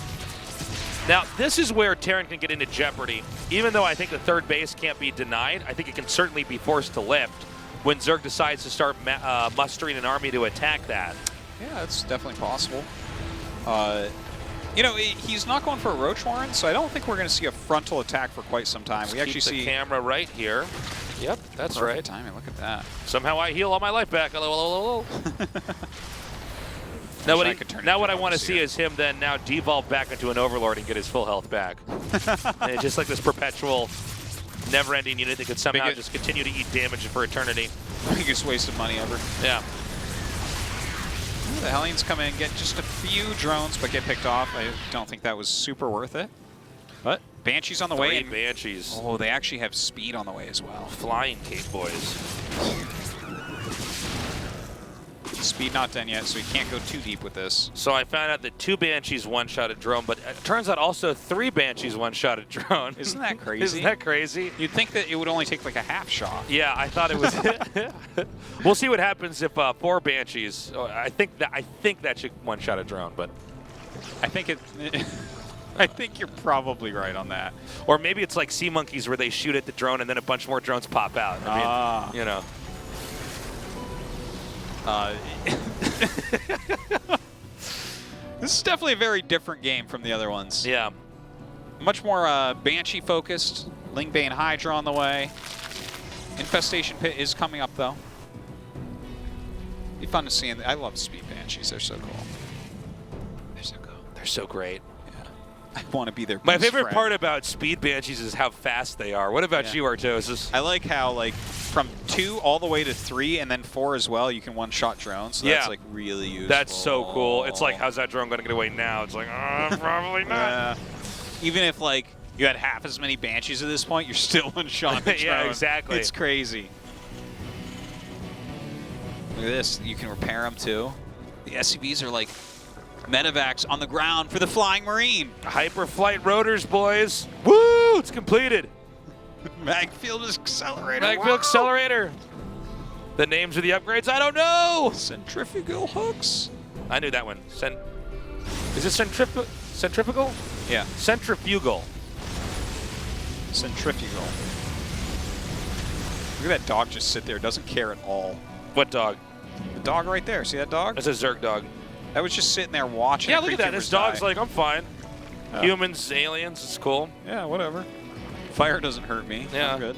Now, this is where Terran can get into jeopardy. Even though I think the third base can't be denied, I think it can certainly be forced to lift when Zerg decides to start mustering an army to attack that. Yeah, that's definitely possible. You know, he's not going for a Roach Warren, so I don't think we're going to see a frontal attack for quite some time. We actually see the camera right here. Yep, that's perfect right. Timing. Look at that. Somehow I heal all my life back. Hello. Now what I want to see is him then now devolve back into an Overlord and get his full health back. And just like this perpetual, never-ending unit that could somehow just continue to eat damage for eternity. Biggest waste of money ever. Yeah. The Hellions come in and get just a few drones, but get picked off. I don't think that was super worth it. But Banshees on the way. 3 Banshees. Oh, they actually have speed on the way as well. Flying Cape Boys. Speed not done yet, so he can't go too deep with this. So I found out that 2 Banshees one-shot a drone, but it turns out also 3 Banshees one-shot a drone. Isn't that crazy? Isn't that crazy? You'd think that it would only take like a half shot. Yeah, I thought it was. We'll see what happens if 4 Banshees. I think that should one-shot a drone, but I think I think you're probably right on that. Or maybe it's like Sea Monkeys where they shoot at the drone and then a bunch more drones pop out. I mean, you know. This is definitely a very different game from the other ones. Yeah. Much more Banshee focused. Lingbane Hydra on the way. Infestation Pit is coming up though. Be fun to see. I love Speed Banshees. They're so cool. They're so cool. They're so great. Yeah. I want to be their My favorite friend. part about Speed Banshees is how fast they are. What about you, Artosis? I like how like from 2 all the way to 3 and then 4 as well, you can one-shot drones. So that's like really useful. That's so cool. It's like, how's that drone going to get away now? It's like, probably not. Yeah. Even if like you had half as many Banshees at this point, you're still one-shot the drone. Yeah, exactly. It's crazy. Look at this. You can repair them too. The SCVs are like medevacs on the ground for the Flying Marine. Hyperflight rotors, boys. Woo! It's completed. Magfield Accelerator. Magfield Accelerator. The names of the upgrades, I don't know. Centrifugal hooks. I knew that one. Is it centrifugal? Yeah. Centrifugal. Centrifugal. Look at that dog just sit there. Doesn't care at all. What dog? The dog right there. See that dog? That's a Zerg dog. That was just sitting there watching. Yeah, look at that. This dog's like, I'm fine. Oh. Humans, aliens, it's cool. Yeah, whatever. Fire doesn't hurt me. Yeah. I'm good.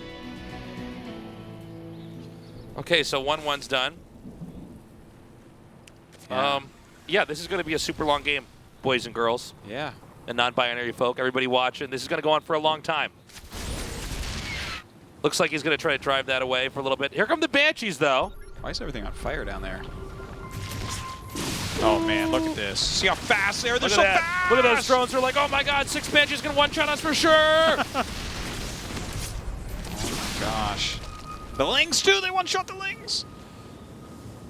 Okay, so 1-1's done. Yeah. Yeah, this is going to be a super long game, boys and girls. Yeah. and non-binary folk, everybody watching. This is going to go on for a long time. Looks like he's going to try to drive that away for a little bit. Here come the Banshees, though. Why is everything on fire down there? Oh, man, look at this. See how fast they are? They're so fast! Look at those drones. They're like, oh, my God, 6 Banshees going to one-shot us for sure. Oh, my gosh. The Lings, too. They one-shot the Lings.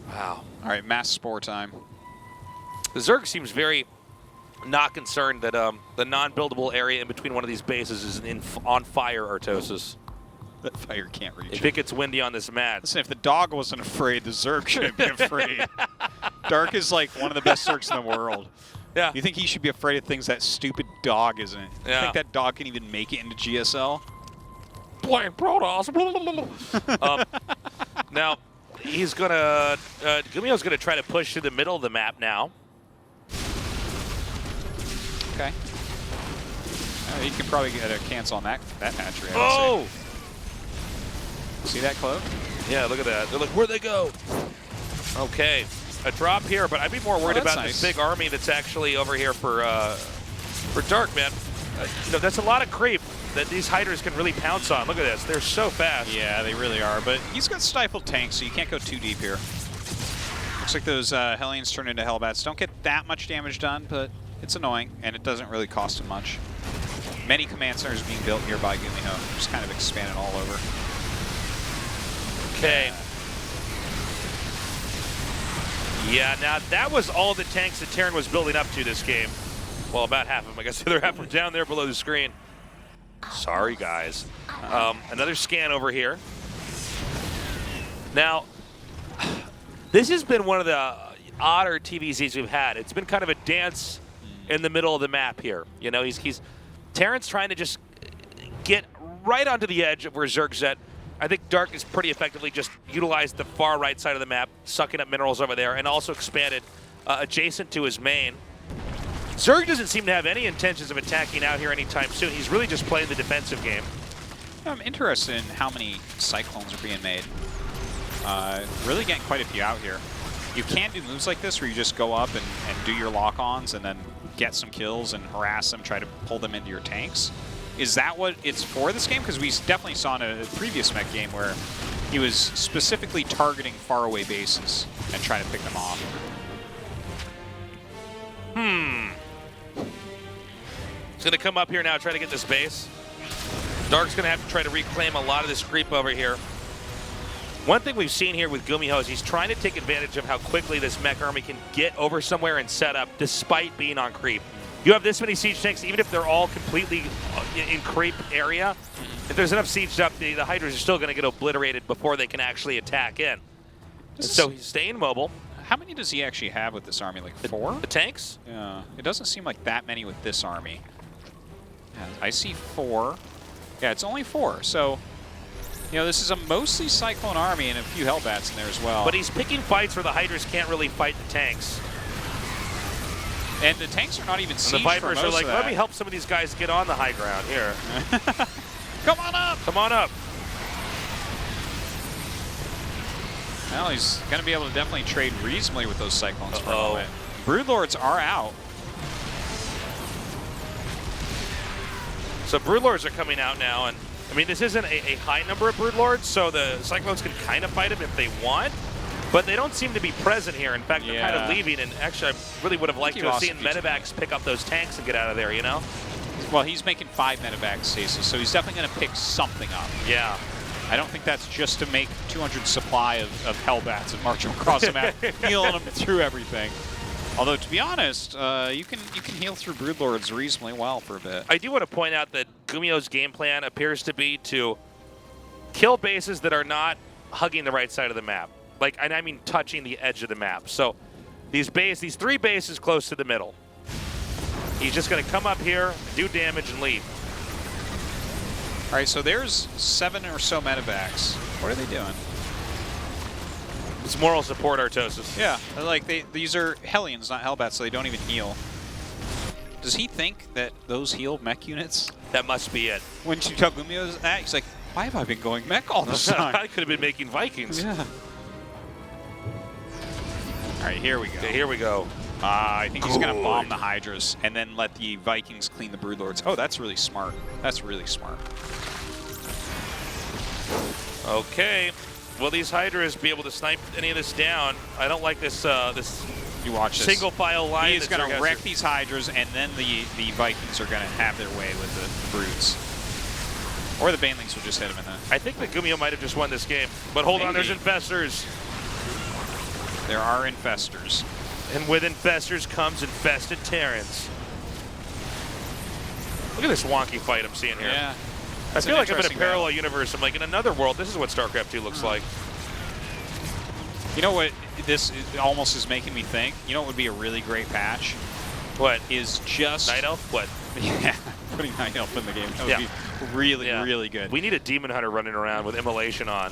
Wow. All right, mass spore time. The Zerg seems very not concerned that the non-buildable area in between one of these bases is on fire, Artosis. That fire can't reach If it gets windy on this match. Listen, if the dog wasn't afraid, the Zerg shouldn't be afraid. Dark is like one of the best Zergs in the world. Yeah. You think he should be afraid of things that stupid dog isn't? Yeah. You think that dog can even make it into GSL? Playing Protoss. Now, he's going to... GuMiho's going to try to push through the middle of the map now. Okay. He can probably get a cancel on that hatchery. Oh! See that, Clove? Yeah, look at that. They're like, where'd they go? Okay, a drop here, but I'd be more worried about nice. this big army that's actually over here for Dark, man. You know, that's a lot of creep that these hiders can really pounce on. Look at this. They're so fast. Yeah, they really are, but he's got stifled tanks, so you can't go too deep here. Looks like those Hellions turn into Hellbats. Don't get that much damage done, but it's annoying, and it doesn't really cost him much. Many command centers being built nearby GuMiho, just kind of expanded all over. Okay. Yeah, now that was all the tanks that Terran was building up to this game. Well, about half of them. I guess the other half were down there below the screen. Sorry, guys. Another scan over here. Now, this has been one of the odder TVZs we've had. It's been kind of a dance in the middle of the map here. You know, Terran's trying to just get right onto the edge of where Zerg's at. I think Dark is pretty effectively just utilized the far right side of the map, sucking up minerals over there, and also expanded adjacent to his main. Zerg doesn't seem to have any intentions of attacking out here anytime soon. He's really just playing the defensive game. I'm interested in how many Cyclones are being made. Really getting quite a few out here. You can do moves like this where you just go up and do your lock-ons and then get some kills and harass them, try to pull them into your tanks. Is that what it's for this game? Because we definitely saw in a previous mech game where he was specifically targeting faraway bases and trying to pick them off. He's going to come up here now, try to get this base. Dark's going to have to try to reclaim a lot of this creep over here. One thing we've seen here with GuMiho is he's trying to take advantage of how quickly this mech army can get over somewhere and set up despite being on creep. You have this many siege tanks, even if they're all completely in creep area, if there's enough siege up, the Hydras are still going to get obliterated before they can actually attack in. And so he's staying mobile. How many does he actually have with this army? Like 4? The tanks? Yeah, it doesn't seem like that many with this army. Yeah, I see 4. Yeah, it's only 4. So, you know, this is a mostly Cyclone army and a few Hellbats in there as well. But he's picking fights where the Hydras can't really fight the tanks. And the tanks are not even sieged. And the Vipers for most are like, of let that. me help some of these guys get on the high ground here. Come on up! Come on up. Well, he's going to be able to definitely trade reasonably with those Cyclones for a moment. Broodlords are out. So Broodlords are coming out now, and I mean, this isn't a high number of Broodlords, so the Cyclones can kind of fight them if they want, but they don't seem to be present here. In fact, they're kind of leaving, and actually, I really would have liked to have seen Medivacs pick up those tanks and get out of there, you know? Well, he's making 5 Medivac stasis, so he's definitely going to pick something up. Yeah. I don't think that's just to make 200 supply of Hellbats and march them across the map, healing them through everything. Although, to be honest, you can heal through Broodlords reasonably well for a bit. I do want to point out that GuMiho's game plan appears to be to kill bases that are not hugging the right side of the map. Like, and I mean touching the edge of the map. So these 3 bases close to the middle. He's just going to come up here, do damage, and leave. All right, so there's 7 or so Medivacs. What are they doing? It's moral support, Artosis. Yeah, like these are Hellions, not Hellbats, so they don't even heal. Does he think that those heal mech units? That must be it. When you tell GuMiho that, he's like, why have I been going mech all this time? I could have been making Vikings. Yeah. All right, here we go. Okay, here we go. I think he's going to bomb the Hydras and then let the Vikings clean the Broodlords. Oh, that's really smart. That's really smart. Okay. Will these Hydras be able to snipe any of this down? I don't like this You watch this. single file line. He's going to wreck these Hydras, and then the Vikings are going to have their way with the Broods. Or the Banelings will just hit him in the... I think that GuMiho might have just won this game. But hold on, there's Infestors. There are Infestors. And with Infestors comes Infested Terrans. Look at this wonky fight I'm seeing here. Yeah. I feel like I'm in a parallel battle. universe. I'm like, in another world, this is what StarCraft 2 looks like. You know what this almost is making me think? You know what would be a really great patch? What? Is just... Night Elf? What? Yeah, putting Night Elf in the game. That would be really, really good. We need a Demon Hunter running around with Immolation on.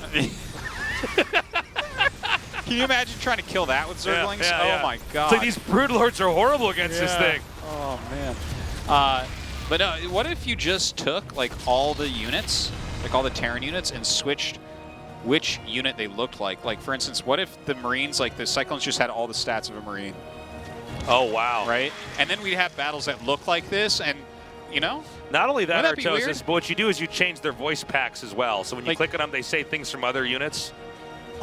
Can you imagine trying to kill that with Zerglings? Oh my god. It's like these Broodlords are horrible against this thing. Oh man. But what if you just took like all the units, like all the Terran units, and switched which unit they looked like? Like for instance, what if the Marines, like the Cyclones, just had all the stats of a Marine? Oh wow. Right? And then we'd have battles that look like this, and you know? Not only that, Wouldn't that be Artosis, weird? but what you do is you change their voice packs as well. So when you Like- click on them, they say things from other units.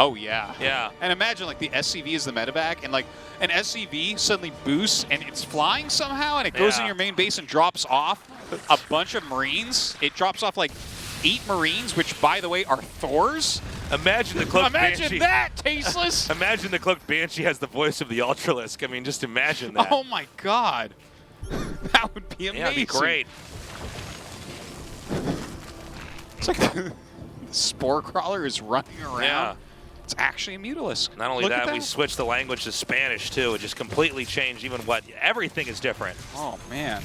Oh yeah. Yeah. And imagine like the SCV is the medevac, and like an SCV suddenly boosts and it's flying somehow, and it goes in Yeah. your main base and drops off a bunch of Marines. It drops off like 8 Marines, which by the way are Thors. Imagine the cloaked Imagine Banshee. that, tasteless. Imagine the cloaked Banshee has the voice of the Ultralisk. I mean, just imagine that. Oh my god. That would be amazing. Yeah, that'd be great. It's like the Spore Crawler is running around. Yeah. It's actually a Mutalisk. Not only Look at that, we switched the language to Spanish too. It just completely changed even what everything is different. Oh man.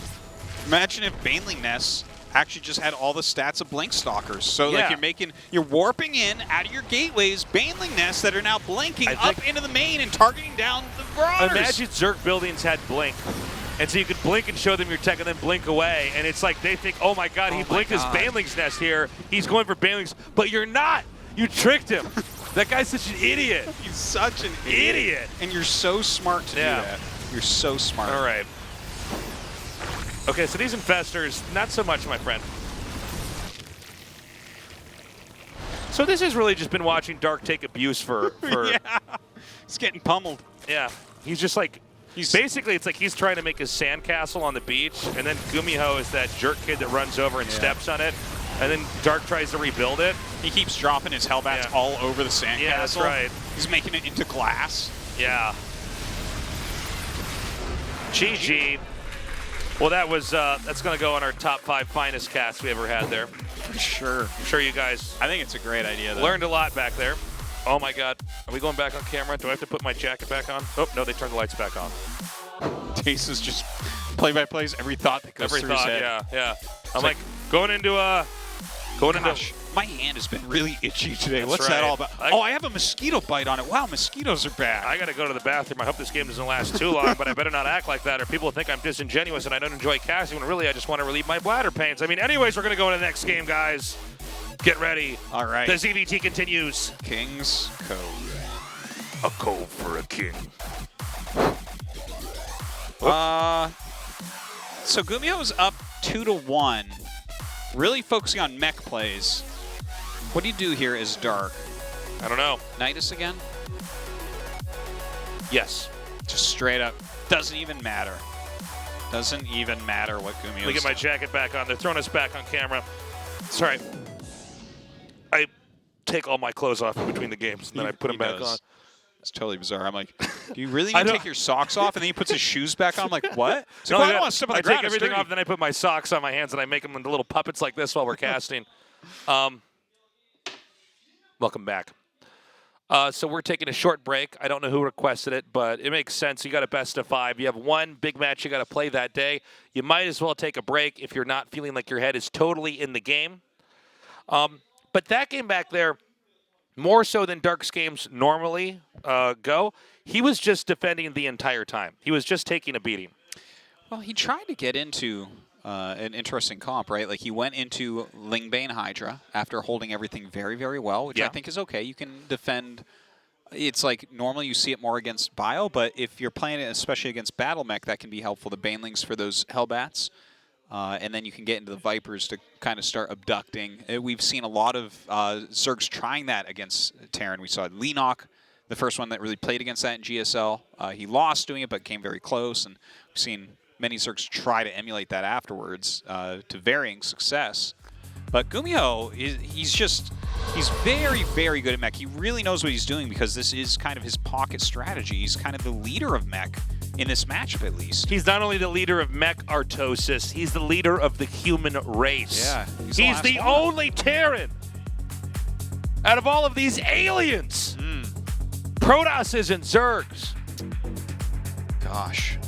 Imagine if Baneling Nests actually just had all the stats of Blink Stalkers. So Yeah. like you're warping in out of your gateways Baneling Nests that are now blinking I up think- into the main and targeting down the Marauders. Imagine Zerg buildings had blink. And so you could blink and show them your tech and then blink away. And it's like they think, oh my god, he Oh my blinked his God. Baneling's nest here. He's going for Baneling's. But you're not. You tricked him. That guy's such an idiot. He's such an Idiot. And you're so smart to do that. You're so smart. All right. Okay, so these Infestors, not so much, my friend. So this has really just been watching Dark take abuse for Yeah. He's getting pummeled. yeah. He's just like, basically it's like he's trying to make his sandcastle on the beach, and then GuMiho is that jerk kid that runs over and steps on it, and then Dark tries to rebuild it. He keeps dropping his Hellbats all over the sandcastle. Yeah, that's right. He's making it into glass. Yeah. GG. Well, that was that's going to go on our top 5 finest casts we ever had there. For sure. I'm sure you guys I think it's a great idea, though. learned a lot back there. Oh my god. Are we going back on camera? Do I have to put my jacket back on? Oh, no, they turned the lights back on. Tace is just play-by-plays every thought that goes Every through thought, his head. yeah. I'm like- like, going into Gosh, my hand has been really itchy today. That's What's that right. all about? Oh, I have a mosquito bite on it. Wow, mosquitoes are bad. I got to go to the bathroom. I hope this game doesn't last too long, but I better not act like that or people will think I'm disingenuous and I don't enjoy casting when really I just want to relieve my bladder pains. I mean, anyways, we're going to go into the next game, guys. Get ready. All right. The ZVT continues. King's Code. A code for a king. So GuMiho is up 2-1, really focusing on mech plays. What do you do here as Dark? I don't know. Nidus again? Yes. Just straight up. Doesn't even matter. Doesn't even matter what GuMiho Let me get my jacket back on. They're throwing us back on camera. It's all right. I take all my clothes off in between the games, and then I put them back on. It's totally bizarre. I'm like, do you really need to take your socks off? And then he puts his shoes back on. I'm like, what? So No, I don't want to step on the I ground. take everything off, then I put my socks on my hands, and I make them into little puppets like this while we're casting. Welcome back. So we're taking a short break. I don't know who requested it, but it makes sense. You got a best of 5. You have one big match you got to play that day. You might as well take a break if you're not feeling like your head is totally in the game. But that game back there, more so than Dark's games normally go, he was just defending the entire time. He was just taking a beating. Well, he tried to get into an interesting comp, right? Like he went into Lingbane Hydra after holding everything very, very well, which I think is okay. You can defend it's like normally you see it more against Bio, but if you're playing it especially against Battle Mech, that can be helpful. The Banelings for those Hellbats. And then you can get into the Vipers to kind of start abducting. We've seen a lot of Zergs trying that against Terran. We saw Leenock, the first one that really played against that in GSL. He lost doing it, but came very close. And we've seen many Zergs try to emulate that afterwards to varying success. But GuMiho, he's very, very good at mech. He really knows what he's doing because this is kind of his pocket strategy. He's kind of the leader of mech in this matchup, at least. He's not only the leader of mech Artosis, he's the leader of the human race. Yeah, he's the only Terran out of all of these aliens. Protosses and Zergs. Gosh.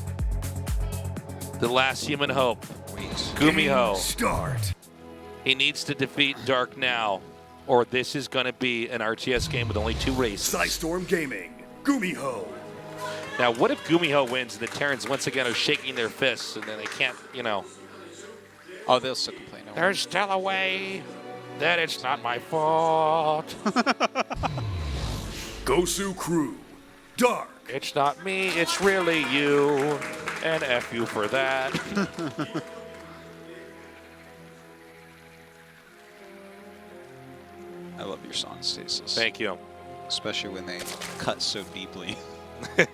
The last human hope. Wait. GuMiho. Start. He needs to defeat Dark now, or this is going to be an RTS game with only 2 races. Psystorm Gaming. GuMiho. Now, what if GuMiho wins and the Terrans once again are shaking their fists and then they can't, you know. Oh, they'll still complain. There's still a way that it's not my fault. Gosu Crew. Dark. It's not me, it's really you. And F you for that. I love your song, Stasis. Thank you. Especially when they cut so deeply. Well,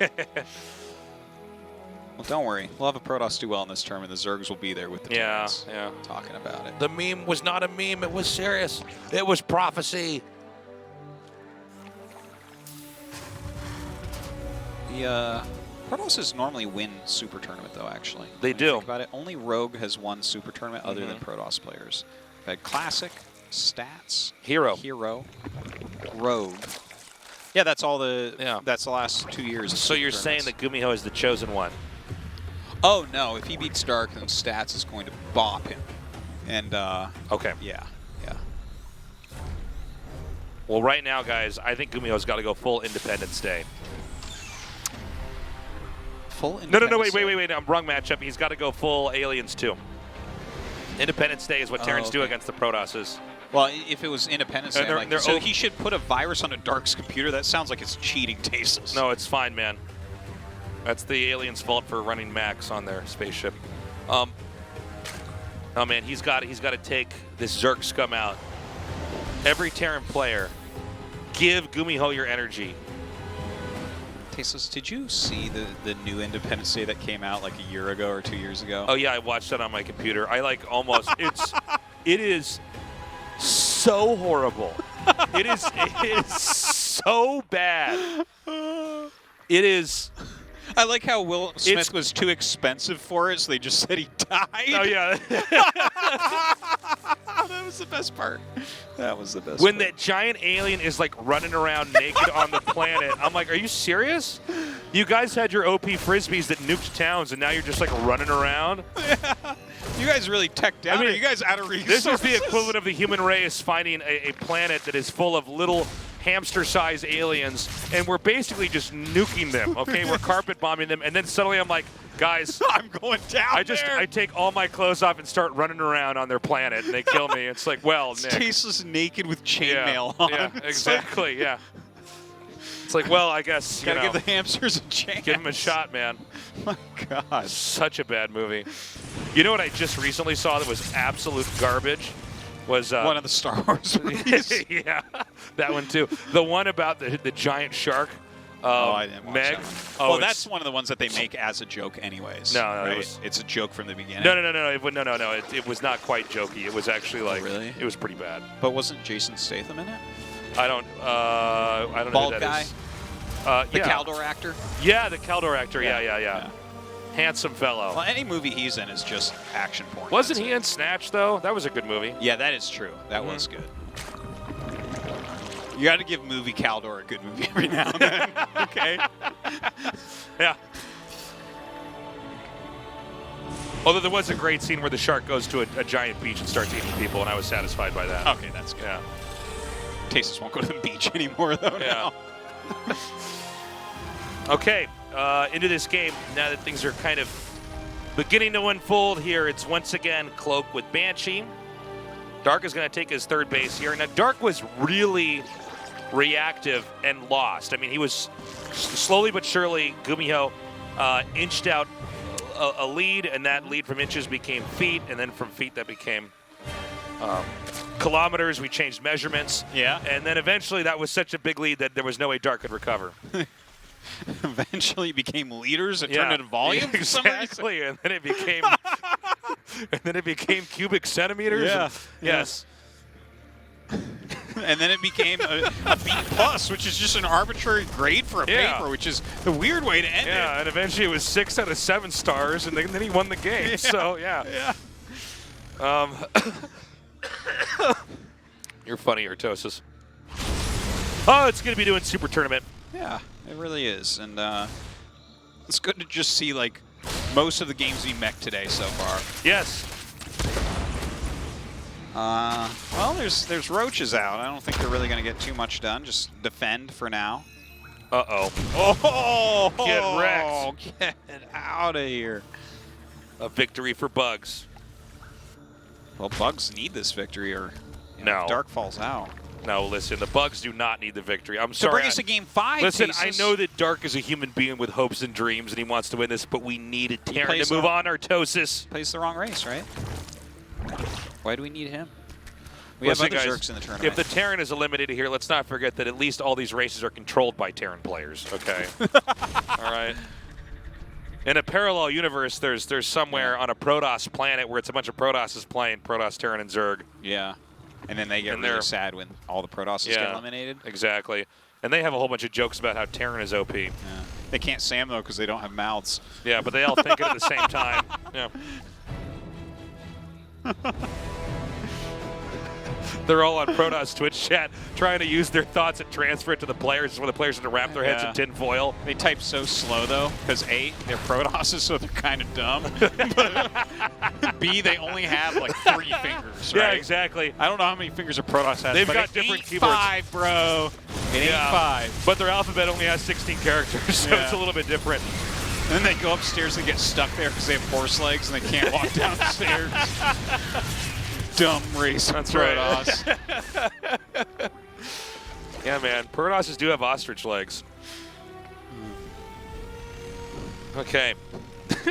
don't worry. We'll have a Protoss do well in this tournament. The Zergs will be there with the Terrans talking about it. The meme was not a meme, it was serious. It was prophecy. The Protosses normally win Super Tournament, though, actually. They do. Think about it. Only Rogue has won Super Tournament other than Protoss players. We've had Classic, Stats, Hero, Rogue. Yeah, that's all the. That's the last 2 years. So you're saying that GuMiho is the chosen one? Oh no! If he beats Dark, then Stats is going to bop him. And okay. Yeah. Well, right now, guys, I think GuMiho's got to go full Independence Day. Full Independence No, wait. I'm wrong matchup. He's got to go full Aliens too. Independence Day is what Terrans do against the Protosses. Well, if it was Independence Day, so he should put a virus on a Dark's computer. That sounds like it's cheating Tasteless. No, it's fine, man. That's the aliens' fault for running Max on their spaceship. Oh man, he's got to take this Zerg scum out. Every Terran player, give GuMiho your energy. Tasteless, did you see the new Independence Day that came out like a year ago or 2 years ago? Oh yeah, I watched that on my computer. I like almost it is so horrible. It is so bad. It is. I like how Will Smith was too expensive for it, so they just said he died. Oh yeah. That was the best part. That was the best When part. that giant alien is like running around naked on the planet, I'm like, are you serious? You guys had your OP frisbees that nuked towns, and now you're just like running around? Yeah. You guys really teched out. I mean, are you guys out of resources? This is the equivalent of the human race finding a planet that is full of little hamster-sized aliens, and we're basically just nuking them, okay? We're carpet bombing them, and then suddenly I'm like, guys, I'm going down I take all my clothes off and start running around on their planet, and they kill me. It's like, well, Nick. Tasteless naked with chainmail on. Yeah, exactly, yeah. It's like, well, I guess, gotta give the hamsters a chance. Give them a shot, man. My God. Such a bad movie. You know what I just recently saw that was absolute garbage? Was one of the Star Wars movies. Yeah, that one too. The one about the giant shark. I didn't watch Meg. that. Oh, well, that's one of the ones that they make as a joke, anyways. No, right? It's a joke from the beginning. No. It was not quite jokey. It was actually like, really? It was pretty bad. But wasn't Jason Statham in it? I don't know Bald who that guy. is. The Caldor actor. Yeah, the Caldor actor. Yeah. Handsome fellow. Well, any movie he's in is just action porn. Wasn't he in Snatch though? That was a good movie. Yeah, that is true. That was good. You got to give movie Caldor a good movie every now and then. Okay. Yeah. Although there was a great scene where the shark goes to a giant beach and starts eating people, and I was satisfied by that. Okay, that's good. Yeah. Tasteless won't go to the beach anymore, though. Yeah. Okay, into this game, now that things are kind of beginning to unfold here, it's once again Cloak with Banshee. Dark is going to take his third base here. Now, Dark was really reactive and lost. I mean, he was slowly but surely, GuMiho inched out a lead, and that lead from inches became feet, and then from feet that became kilometers. We changed measurements. Yeah. And then eventually that was such a big lead that there was no way Dark could recover. Eventually it became liters. It turned into volume. Exactly. And then it became cubic centimeters. Yeah. And, yes. And then it became a B+, which is just an arbitrary grade for a paper, which is the weird way to end it. Yeah, and eventually it was 6 out of 7 stars, and then he won the game. Yeah. So, yeah. You're funny, Artosis. Oh, it's going to be doing Super Tournament. Yeah, it really is. And it's good to just see, like, most of the games we mech today so far. Yes. Well, there's roaches out. I don't think they're really going to get too much done. Just defend for now. Uh-oh. Oh! Get wrecked. Get out of here. A victory for Bugs. Well, Bugs need this victory, or No. Dark falls out. No, listen, the Bugs do not need the victory. I'm To sorry. bring us to Game 5, Listen, Cases. I know that Dark is a human being with hopes and dreams, and he wants to win this, but we needed Terran plays to move the- on, Artosis. Plays the wrong race, right? Why do we need him? We Listen, have other guys, Zergs in the tournament. if the Terran is eliminated here, let's not forget that at least all these races are controlled by Terran players, okay? All right? In a parallel universe, there's somewhere on a Protoss planet where it's a bunch of Protosses playing Protoss, Terran, and Zerg. Yeah. And then they get And really they're- sad when all the Protosses get eliminated. Exactly. And they have a whole bunch of jokes about how Terran is OP. Yeah. They can't say them, though, because they don't have mouths. Yeah, but they all think it at the same time. Yeah. They're all on Protoss Twitch chat trying to use their thoughts and transfer it to the players when the players have to wrap their heads in tin foil. They type so slow, though, because A, they're Protosses, so they're kind of dumb. But B, they only have, like, 3 fingers, right? Yeah, exactly. I don't know how many fingers a Protoss has, They've but got it different ain't keyboards. 5, bro. It ain't 5. But their alphabet only has 16 characters, so Yeah. it's a little bit different. And then they go upstairs and get stuck there because they have horse legs and they can't walk downstairs. Dumb race. That's Protoss. right. Yeah, man. Protosses do have ostrich legs. Okay. I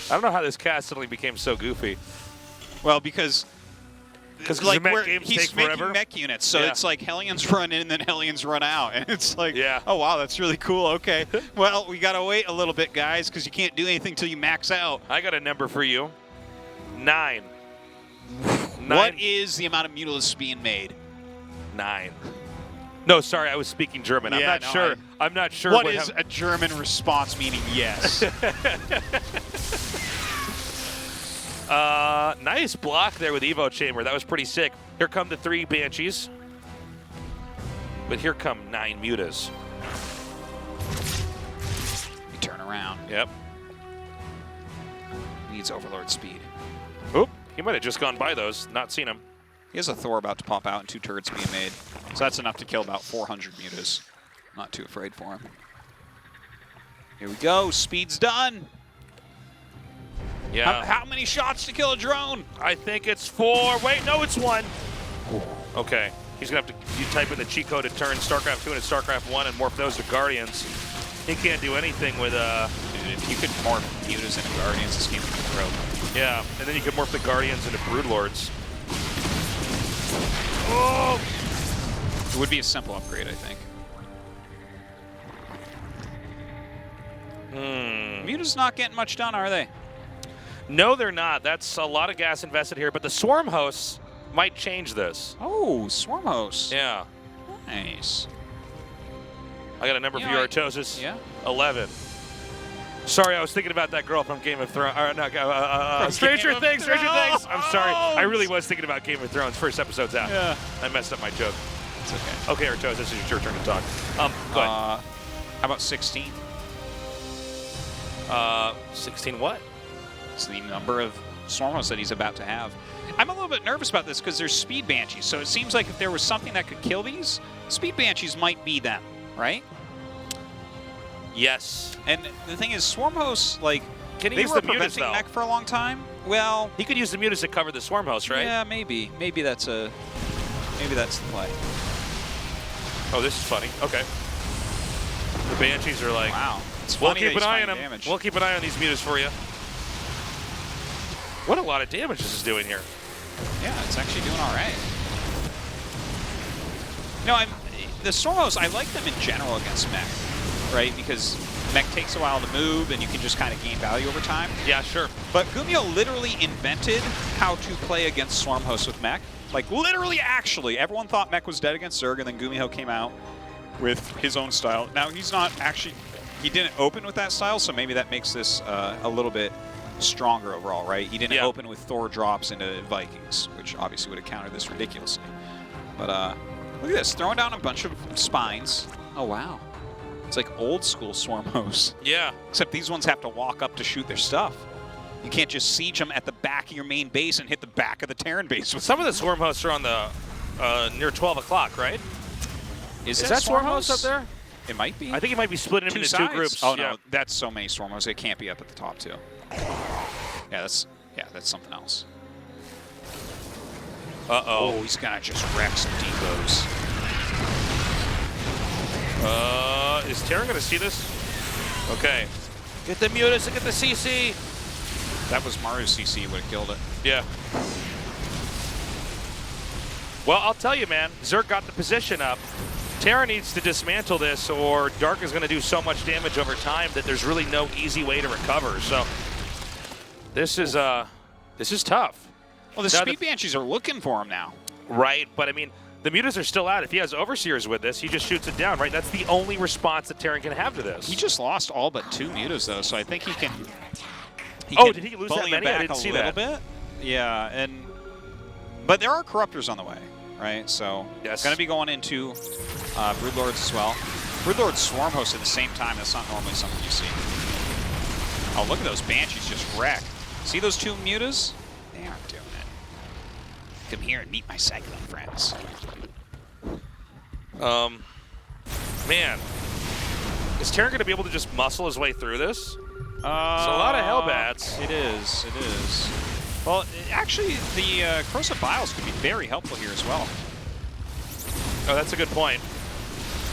don't know how this cast suddenly became so goofy. Well, because the mech games he's take forever. making mech units, so Yeah. it's like Hellions run in and then Hellions run out. And it's like, Yeah. oh, wow, that's really cool. Okay. Well, we got to wait a little bit, guys, because you can't do anything till you max out. I got a number for you. 9. What is the amount of Mutalisks being made? 9. No, sorry, I was speaking German. I'm Yeah, not no, sure. I'm not sure. What is a German response meaning yes? Nice block there with Evo Chamber. That was pretty sick. Here come the 3 Banshees. But here come 9 Mutas. You turn around. Yep. Needs Overlord speed. Oop. He might have just gone by those. Not seen him. He has a Thor about to pop out and 2 turrets being made. So that's enough to kill about 400 mutas. Not too afraid for him. Here we go. Speed's done. Yeah. How many shots to kill a drone? I think it's 4. Wait, no, it's 1. Okay. He's going to have to type in the cheat code to turn StarCraft 2 into StarCraft 1 and morph those to Guardians. He can't do anything with... Dude, if you could morph mutas into Guardians, this game would be broke. Yeah, and then you can morph the Guardians into Broodlords. Oh! It would be a simple upgrade, I think. Mutas not getting much done, are they? No, they're not. That's a lot of gas invested here, but the Swarm hosts might change this. Oh, Swarm host. Yeah. Nice. I got a number You for know, you, Artosis. Yeah? 11. Sorry, I was thinking about that girl from Game of Thrones. Stranger Game of Things, Stranger Thrones. Things. I'm sorry. I really was thinking about Game of Thrones. First episode's out. Yeah. I messed up my joke. It's okay. Okay, Artosis, this is your turn to talk. Go ahead. How about 16? 16 what? It's the number of Swarm hosts that he's about to have. I'm a little bit nervous about this because there's Speed Banshees, so it seems like if there was something that could kill these, Speed Banshees might be them, right? Yes. And the thing is, Swarm hosts, like, Can he they use were the mutas, preventing though? mech for a long time. Well, He could use the mutas to cover the Swarm host, right? yeah, maybe. Maybe that's the play. Oh, this is funny. Okay. The Banshees are like, wow. It's we'll funny keep that an eye he's on them. finding damage. We'll keep an eye on these mutas for you. What a lot of damage this is doing here. Yeah, it's actually doing all right. No, the Stormos, I like them in general against mech, right? Because mech takes a while to move, and you can just kind of gain value over time. Yeah, sure. But GuMiho literally invented how to play against Swarm hosts with mech. Like, literally, actually. Everyone thought mech was dead against Zerg, and then GuMiho came out with his own style. Now, he's not actually... He didn't open with that style, so maybe that makes this a little bit stronger overall, right? He didn't open with Thor drops into Vikings, which obviously would have countered this ridiculously. But look at this, throwing down a bunch of spines. Oh, wow. It's like old school Swarm hosts. Yeah. Except these ones have to walk up to shoot their stuff. You can't just siege them at the back of your main base and hit the back of the Terran base. Some of the Swarm hosts are on the near 12 o'clock, right? Is that Swarm host up there? It might be. I think it might be splitting them into two groups. Oh, no, that's so many Swarm hosts. It can't be up at the top, too. Yeah, that's something else. Uh-oh. Oh, he's gonna just wreck some depots. Is Terran gonna see this? Okay. Get the mutas and get the CC. That was Maru's CC, would have killed it. Yeah. Well, I'll tell you, man. Zerg got the position up. Terran needs to dismantle this, or Dark is going to do so much damage over time that there's really no easy way to recover. So this is tough. Well, the Speed Banshees are looking for him now. Right, but I mean, the mutas are still out. If he has Overseers with this, he just shoots it down, right? That's the only response that Terran can have to this. He just lost all but 2 mutas, though, so I think he can... Did he lose that many? I didn't see that. Bit. Yeah, but there are Corruptors on the way, right? So it's going to be going into Broodlords as well. Broodlords Swarm host at the same time. That's not normally something you see. Oh, look at those Banshees just wreck. See those 2 mutas? They aren't doing it. Come here and meet my Cyclone friends. Man, is Terran going to be able to just muscle his way through this? It's a lot of Hellbats. It is. It is. Well, actually, the Corrosive Biles could be very helpful here as well. Oh, that's a good point.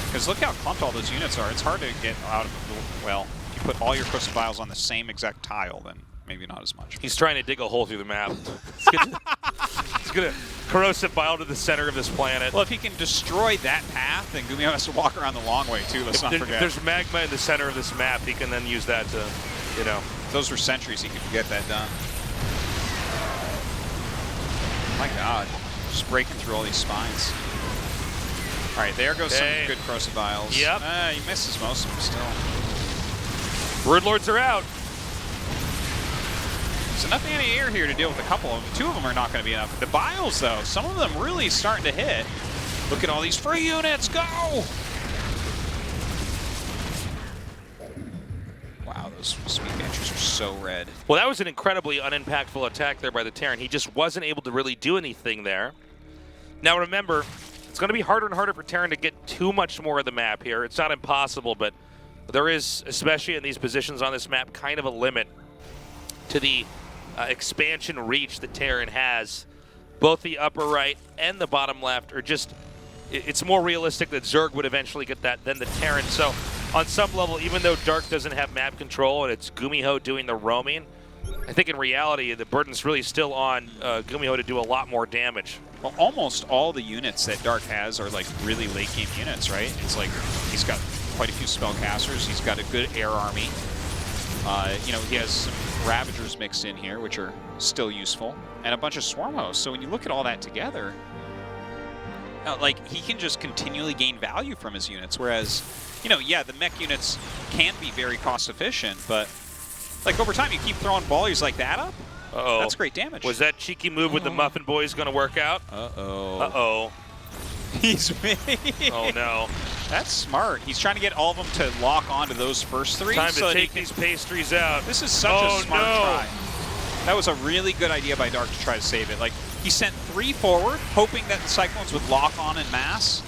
Because look how clumped all those units are. It's hard to get out of the... Well, if you put all your Corrosive Biles on the same exact tile, then maybe not as much. He's trying to dig a hole through the map. He's going to Corrosive Bile to the center of this planet. Well, if he can destroy that path, then GuMiho has to walk around the long way, too. Let's not forget. There's magma in the center of this map. He can then use that to, you know. If those were sentries, he could get that done. My God. Just breaking through all these spines. All right, there goes some good Corrosive Biles. Yep. He misses most of them still. Broodlords are out. There's enough anti-air here to deal with a couple of them. 2 of them are not going to be enough. The Biles, though, some of them really starting to hit. Look at all these free units. Go! Wow, those Speed Banshees are so red. Well, that was an incredibly unimpactful attack there by the Terran. He just wasn't able to really do anything there. Now, remember, it's going to be harder and harder for Terran to get too much more of the map here. It's not impossible, but there is, especially in these positions on this map, kind of a limit to the expansion reach that Terran has. Both the upper right and the bottom left are just, it's more realistic that Zerg would eventually get that than the Terran. So on some level, even though Dark doesn't have map control and it's GuMiho doing the roaming, I think in reality the burden's really still on GuMiho to do a lot more damage. Well, almost all the units that Dark has are like really late game units, right? It's like he's got quite a few spellcasters. He's got a good air army. You know, he has some Ravagers mixed in here, which are still useful, and a bunch of Swarm hosts. So when you look at all that together, like, he can just continually gain value from his units. Whereas, you know, yeah, the mech units can be very cost efficient, but like over time, you keep throwing volleys like that up. Uh-oh. That's great damage. Was that cheeky move with the Muffin Boys going to work out? Uh-oh. Uh-oh. He's Oh, no. That's smart. He's trying to get all of them to lock onto those first 3. Time to take these pastries out. This is such a smart try. That was a really good idea by Dark to try to save it. Like, he sent 3 forward, hoping that the Cyclones would lock on en masse,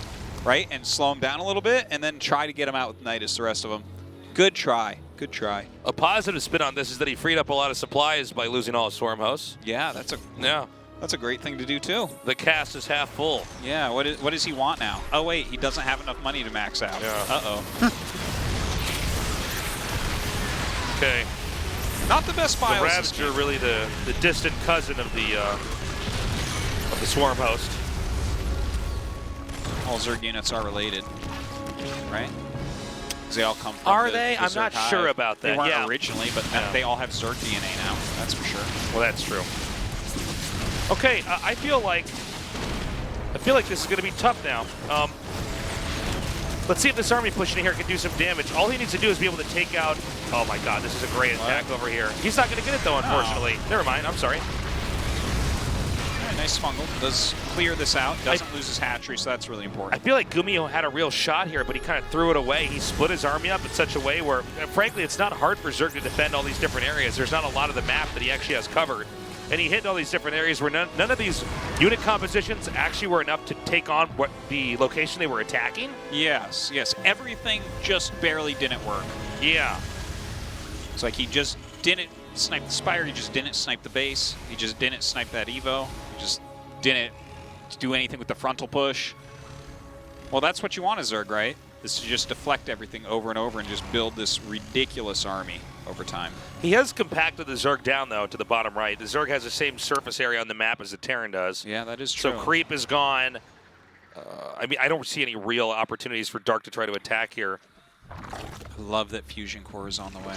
right, and slow them down a little bit, and then try to get them out with Nidus, the rest of them. Good try. Good try. A positive spin on this is that he freed up a lot of supplies by losing all his Swarm hosts. Yeah, that's a... Yeah. That's a great thing to do, too. The cast is half full. Yeah, what does he want now? Oh, wait, he doesn't have enough money to max out. Yeah. Uh-oh. Okay. Not the best bios. The Ravager, really the distant cousin of the Swarm host. All Zerg units are related, right? Because they all come from Are the they? I'm Zerg not hive. sure about that. They weren't yeah. originally, but they all have Zerg DNA now. That's for sure. Well, that's true. Okay, I feel like this is going to be tough now. Let's see if this army pushing in here can do some damage. All he needs to do is be able to take out. Oh my God, this is a great attack over here. He's not going to get it though, unfortunately. Oh. Never mind. I'm sorry. Right, nice fungal. Does clear this out. Doesn't lose his hatchery, so that's really I important. feel like GuMiho had a real shot here, but he kind of threw it away. He split his army up in such a way where, frankly, it's not hard for Zerg to defend all these different areas. There's not a lot of the map that he actually has covered. And he hit all these different areas where none of these unit compositions actually were enough to take on what the location they were attacking. Yes, yes. Everything just barely didn't work. Yeah. It's like he just didn't snipe the Spire, he just didn't snipe the base, he just didn't snipe that Evo, he just didn't do anything with the frontal push. Well, that's what you want as Zerg, right? Is to just deflect everything over and over and just build this ridiculous army over time. He has compacted the Zerg down, though, to the bottom right. The Zerg has the same surface area on the map as the Terran does. Yeah, that is true. So creep is gone. I mean, I don't see any real opportunities for Dark to try to attack here. I love that Fusion Core is on the way.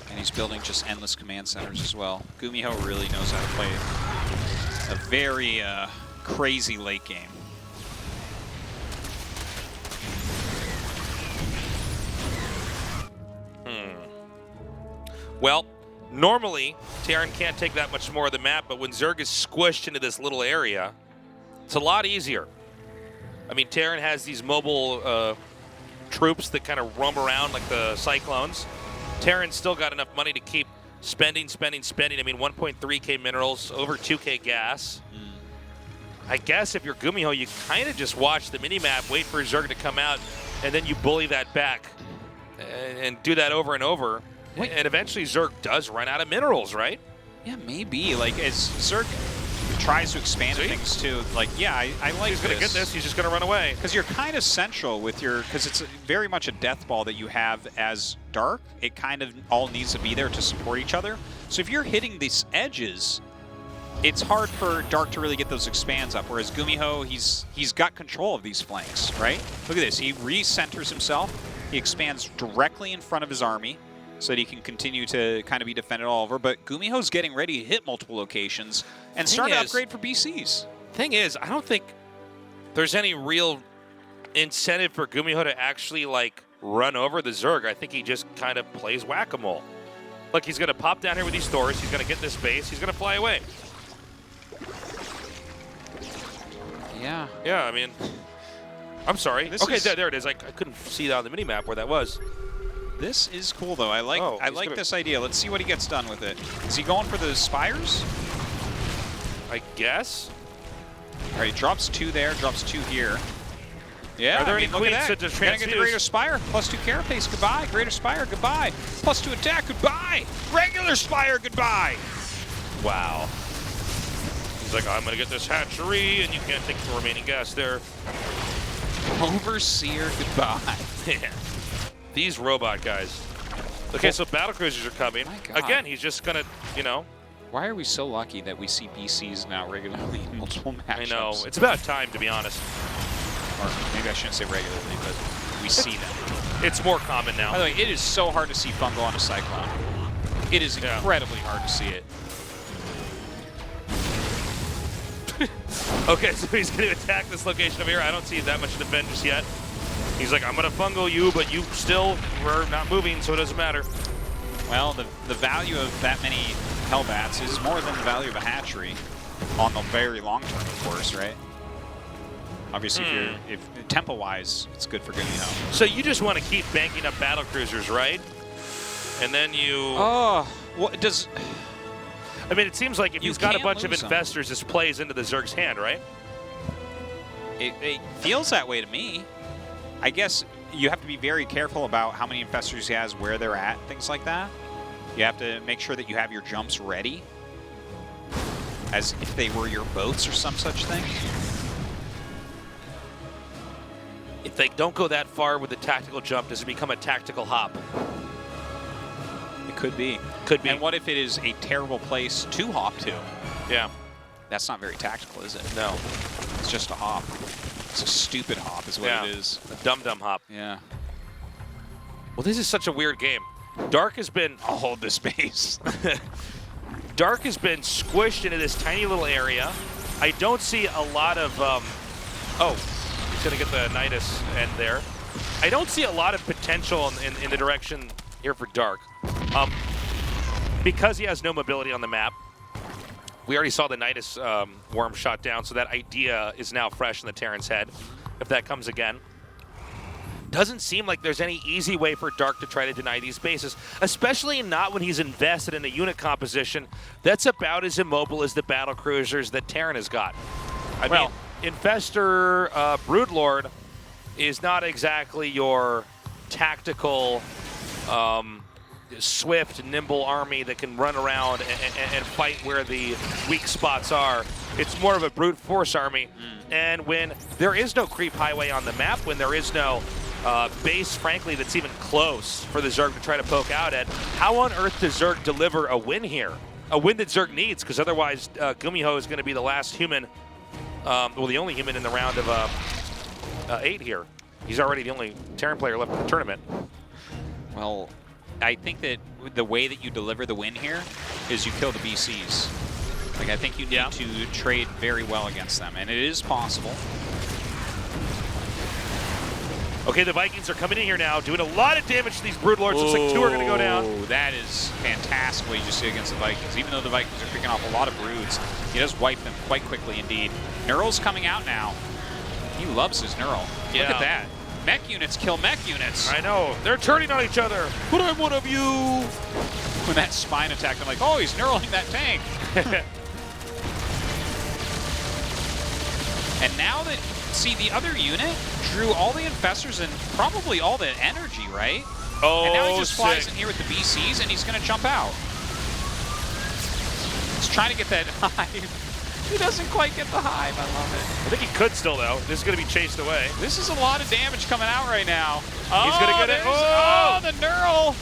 And he's building just endless command centers as well. GuMiho really knows how to play a very crazy late game. Well, normally, Terran can't take that much more of the map, but when Zerg is squished into this little area, it's a lot easier. I mean, Terran has these mobile troops that kind of roam around like the Cyclones. Terran's still got enough money to keep spending. I mean, 1.3K minerals, over 2K gas. I guess if you're GuMiho, you kind of just watch the minimap, wait for Zerg to come out, and then you bully that back and do that over and over. Wait. And eventually Zerg does run out of minerals, right? Yeah, maybe. Like, as Zerg tries to expand things too, like, yeah, I like He's going to get this. He's just going to run away. Because you're kind of central with your, because it's very much a death ball that you have as Dark. It kind of all needs to be there to support each other. So if you're hitting these edges, it's hard for Dark to really get those expands up, whereas GuMiho, he's got control of these flanks, right? Look at this. He recenters himself. He expands directly in front of his army so that he can continue to kind of be defended all over. But GuMiho's getting ready to hit multiple locations and start to upgrade for BCs. Thing is, I don't think there's any real incentive for GuMiho to actually, like, run over the Zerg. I think he just kind of plays whack-a-mole. Like, he's going to pop down here with these Thors. He's going to get this base. He's going to fly away. Yeah. Yeah, I mean, I'm sorry. This Okay, is- there it is. I couldn't see that on the minimap where that was. This is cool, though. I like he's like gonna- this idea. Let's see what he gets done with it. Is he going for the Spires? I guess. All right, drops 2 there, drops 2 here. Yeah, Are there I any mean, look at queens that. to just Gonna get the transfuse? Greater Spire, +2 carapace, goodbye. Greater Spire, goodbye. +2 attack, goodbye. Regular Spire, goodbye. Wow. He's like, I'm going to get this hatchery, and you can't take the remaining gas there. Overseer, goodbye. Yeah. These robot guys. Okay, so battlecruisers are coming. My God. Again, he's just going to, you know. Why are we so lucky that we see BCs now regularly in multiple matchups? I know. It's about time, to be honest. Or maybe I shouldn't say regularly, but we see them. It's more common now. By the way, it is so hard to see Fungal on a Cyclone. It is incredibly hard to see it. Okay, so he's going to attack this location over here. I don't see that much defend just yet. He's like, I'm going to fungal you, but you still were not moving, so it doesn't matter. Well, the value of that many Hellbats is more than the value of a hatchery on the very long term, of course, right? Obviously, if tempo-wise, it's good for GuMiho. So you just want to keep banking up battlecruisers, right? And then you... Oh, what does... I mean, it seems like if You he's got a can't bunch of lose 'em. investors, this plays into the Zerg's hand, right? It feels that way to me. I guess you have to be very careful about how many investors he has, where they're at, things like that. You have to make sure that you have your jumps ready. as if they were your boats or some such thing. If they don't go that far with the tactical jump, does it become a tactical hop? It could be. Could be. And what if it is a terrible place to hop to? Yeah. That's not very tactical, is it? No. It's just a hop. It's a stupid hop is what it is. A dum-dum hop. Yeah. Well, this is such a weird game. Dark has been... I'll hold the space. Dark has been squished into this tiny little area. I don't see a lot of... oh, he's going to get the Nidus end there. I don't see a lot of potential in the direction here for Dark. Because he has no mobility on the map, we already saw the Nidus worm shot down, so that idea is now fresh in the Terran's head, if that comes again. Doesn't seem like there's any easy way for Dark to try to deny these bases, especially not when he's invested in a unit composition that's about as immobile as the battle cruisers that Terran has got. I mean, Infestor Broodlord is not exactly your tactical, swift, nimble army that can run around and fight where the weak spots are. It's more of a brute force army. And when there is no creep highway on the map, when there is no base, frankly, that's even close for the Zerg to try to poke out at, how on earth does Zerg deliver a win here? A win that Zerg needs, because otherwise GuMiho is going to be the last human, well, the only human in the round of 8 here. He's already the only Terran player left in the tournament. Well, I think that the way that you deliver the win here is you kill the BCs. Like, I think you need to trade very well against them, and it is possible. Okay, the Vikings are coming in here now, doing a lot of damage to these Broodlords. Looks like 2 are going to go down. That is fantastic what you just see against the Vikings. Even though the Vikings are picking off a lot of Broods, he does wipe them quite quickly indeed. Neural's coming out now. He loves his Neural. Yeah. Look at that. Mech units kill mech units. I know. They're turning on each other. But I'm one of you. When that spine attacked, I'm like, oh, he's neuraling that tank. And now that, see, the other unit drew all the infestors and probably all the energy, right? Oh, and now he just flies in here with the BCs and he's going to jump out. He's trying to get that hive. He doesn't quite get the hive. I love it. I think he could still, though. This is going to be chased away. This is a lot of damage coming out right now. Oh, he's going to get it. Oh, the neural.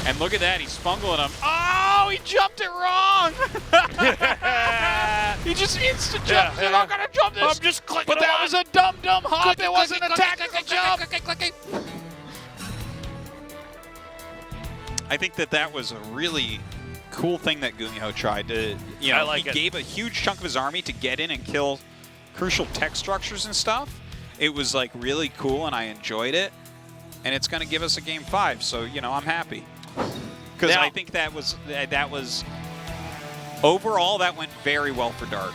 And look at that. He's fungling him. Oh, he jumped it wrong. He just instant jumped. You're not going to jump this. I'm just clicking. But that was a dumb hop. It wasn't a tactical jump. I think that was a really cool thing that GuMiho tried to, you know, he gave a huge chunk of his army to get in and kill crucial tech structures and stuff. It was like really cool and I enjoyed it. And it's going to give us a game 5, so, you know, I'm happy. Because I think that was overall, that went very well for Dark.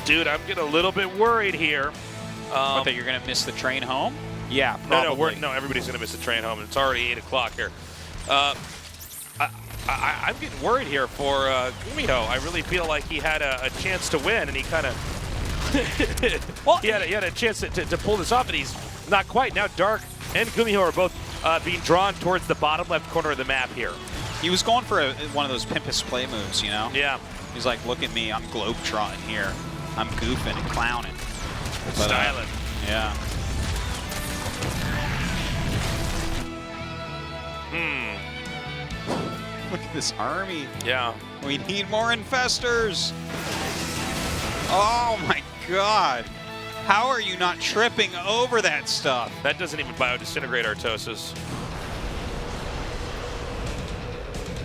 Dude, I'm getting a little bit worried here. What, that you're going to miss the train home? Yeah, probably. No, everybody's going to miss the train home, and it's already 8 o'clock here. I'm getting worried here for GuMiho. I really feel like he had a chance to win, and he kind of well, he had a chance to pull this off, and he's not quite. Now Dark and GuMiho are both being drawn towards the bottom left corner of the map here. He was going for one of those Pimpus play moves, you know? Yeah. He's like, look at me, I'm globetrotting here. I'm goofing and clowning. Styling. Yeah. Look at this army. Yeah. We need more infestors. Oh my god. How are you not tripping over that stuff? That doesn't even biodisintegrate Artosis.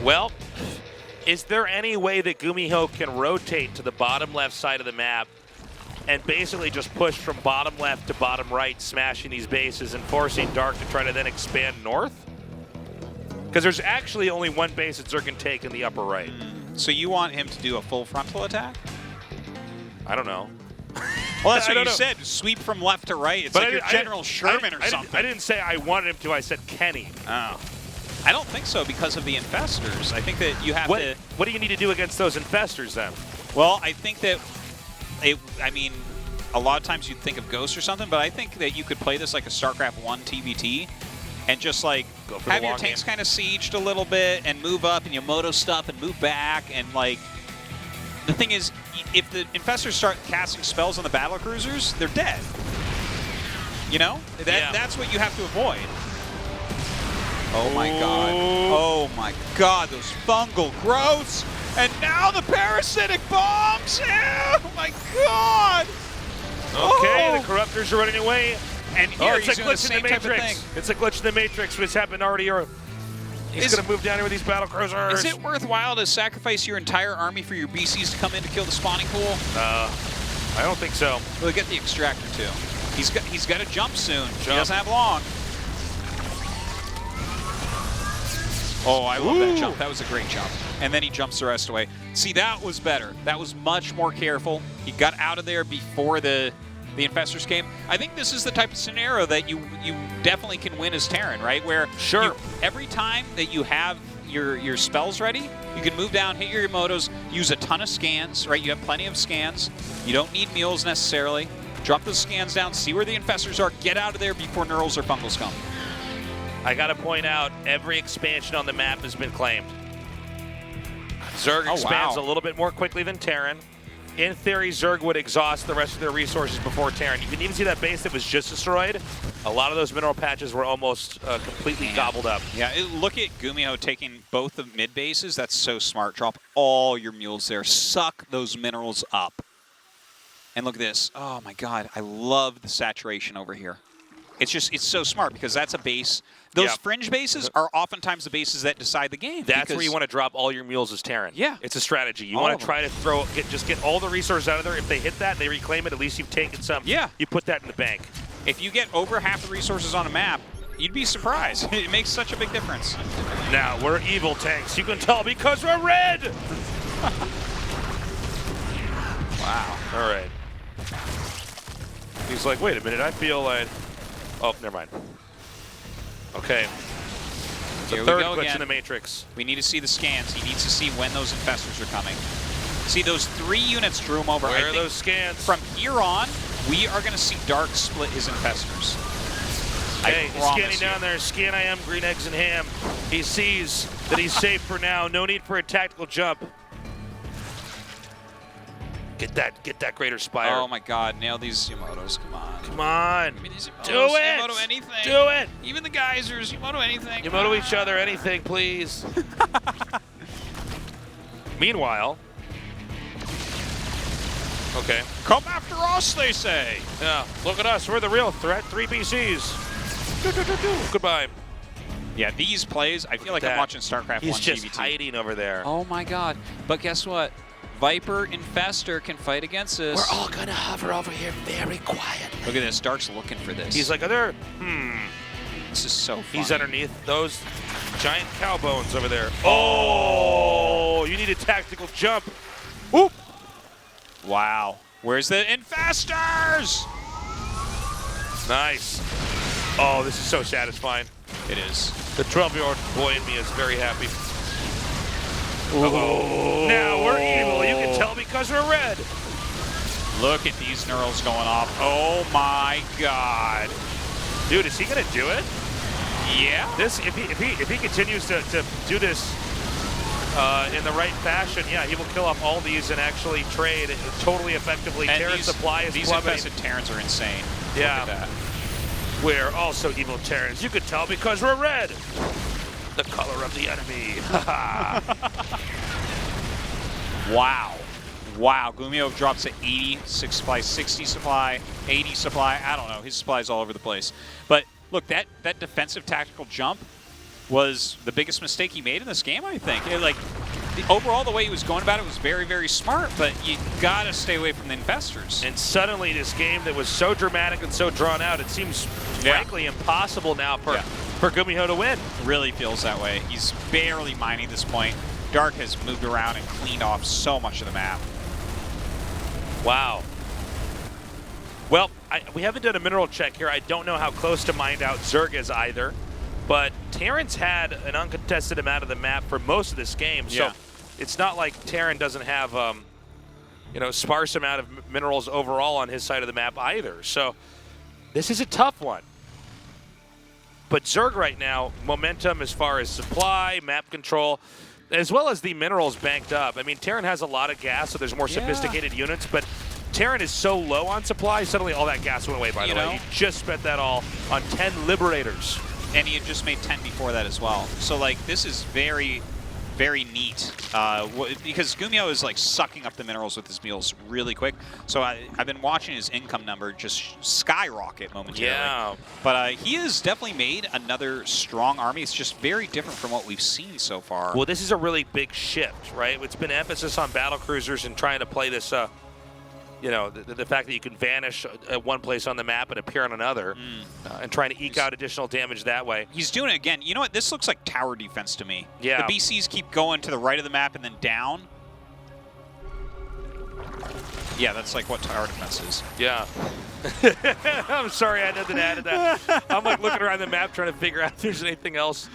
Well, is there any way that GuMiho can rotate to the bottom left side of the map and basically just push from bottom left to bottom right, smashing these bases and forcing Dark to try to then expand north? Because there's actually only one base that Zerg can take in the upper right. So you want him to do a full frontal attack? I don't know. Well, that's what you said. Sweep from left to right. It's like your General Sherman or something. I didn't say I wanted him to. I said Kenny. Oh. I don't think so because of the infestors. I think that you have to... What do you need to do against those infestors then? Well, I think that... I mean, a lot of times you'd think of Ghost or something, but I think that you could play this like a StarCraft 1 TBT and just like have your tanks kind of sieged a little bit and move up and Yamato stuff and move back. And like the thing is, if the infestors start casting spells on the battle cruisers, they're dead. You know, that's what you have to avoid. Oh my god! Oh my god! Those fungal growths, and now the parasitic bombs! Oh my god! Okay, the corruptors are running away. And here it's a glitch in the Matrix. It's a glitch in the Matrix, which happened already. He's going to move down here with these battle cruisers. Is it worthwhile to sacrifice your entire army for your BCs to come in to kill the spawning pool? I don't think so. Well, get the extractor too. He's got to jump soon. He doesn't have long. Oh, I love that jump. That was a great jump. And then he jumps the rest away. See, that was better. That was much more careful. He got out of there before the infestors came. I think this is the type of scenario that you definitely can win as Terran, right? Where every time that you have your spells ready, you can move down, hit your Yamatos, use a ton of scans, right? You have plenty of scans. You don't need mules necessarily. Drop those scans down, see where the infestors are, get out of there before Neurals or Fungals come. I got to point out, every expansion on the map has been claimed. Zerg expands a little bit more quickly than Terran. In theory, Zerg would exhaust the rest of their resources before Terran. You can even see that base that was just destroyed. A lot of those mineral patches were almost completely gobbled up. Yeah, look at GuMiho taking both the mid bases. That's so smart. Drop all your mules there. Suck those minerals up. And look at this. Oh my god, I love the saturation over here. It's so smart because that's a base. Those fringe bases are oftentimes the bases that decide the game. That's where you want to drop all your mules as Terran. Yeah. It's a strategy. You want to try to just get all the resources out of there. If they hit that, they reclaim it. At least you've taken some. Yeah. You put that in the bank. If you get over half the resources on a map, you'd be surprised. It makes such a big difference. Now, we're evil tanks. You can tell because we're red. Wow. All right. He's like, wait a minute. I feel like... Oh, never mind. Okay. Here the third we go glitch again. in the Matrix. We need to see the scans. He needs to see when those infestors are coming. See, those 3 units drew him over. Where are those scans? From here on, we are going to see Dark split his infestors. Okay, he's scanning down there. Scan I am, green eggs and ham. He sees that he's safe for now. No need for a tactical jump. Get that greater spire. Oh my god, nail these Yamatos, come on. Come on. Give me these Yamatos. Do it. Yamato anything. Do it. Even the geysers, Yamato anything. Yamato each other, anything, please. Meanwhile. Okay. Come after us, they say. Yeah, look at us. We're the real threat. 3 BCs. Goodbye. Yeah, these plays, I feel like I'm watching StarCraft 1 He's just GVT. hiding over there. Oh my god. But guess what? Viper Infestor can fight against us. We're all gonna hover over here very quietly. Look at this. Dark's looking for this. He's like, are there? This is so funny. He's underneath those giant cow bones over there. Oh, you need a tactical jump. Whoop. Wow. Where's the Infestors? Nice. Oh, this is so satisfying. It is. The 12-year-old boy in me is very happy. Oh. Now we're evil. You can tell because we're red. Look at these Neurals going off. Oh my god. Dude, is he gonna do it? Yeah. This if he continues to do this in the right fashion, yeah, he will kill off all these and actually trade totally effectively. And Terran supply is these plummeting. infested Terrans are insane. Yeah. Look at that. We're also evil Terrans. You can tell because we're red. The color of the enemy. Wow. Wow. GuMiho drops at 86 supply, 60 supply, 80 supply. I don't know. His supply's all over the place. But look, that defensive tactical jump was the biggest mistake he made in this game, I think. Overall, the way he was going about it was very, very smart, but you got to stay away from the infestors. And suddenly this game that was so dramatic and so drawn out, it seems frankly impossible now for GuMiho to win. It really feels that way. He's barely mining this point. Dark has moved around and cleaned off so much of the map. Wow. Well, we haven't done a mineral check here. I don't know how close to mined out Zerg is either. But Terran's had an uncontested amount of the map for most of this game, so it's not like Terran doesn't have, sparse amount of minerals overall on his side of the map either. So this is a tough one. But Zerg right now, momentum as far as supply, map control, as well as the minerals banked up. I mean, Terran has a lot of gas, so there's more sophisticated units, but Terran is so low on supply, suddenly all that gas went away, by the way. He just spent that all on 10 Liberators. And he had just made 10 before that as well. So, like, this is very, very neat. Because GuMiho is, like, sucking up the minerals with his meals really quick. So I've been watching his income number just skyrocket momentarily. Yeah. But he has definitely made another strong army. It's just very different from what we've seen so far. Well, this is a really big shift, right? It's been emphasis on battle cruisers and trying to play this, you know, the fact that you can vanish at one place on the map and appear on another, and trying to eke out additional damage that way. He's doing it again. You know what? This looks like tower defense to me. Yeah. The BCs keep going to the right of the map and then down. Yeah, that's like what tower defense is. Yeah. I'm sorry, I had nothing to add to that. I'm like looking around the map trying to figure out if there's anything else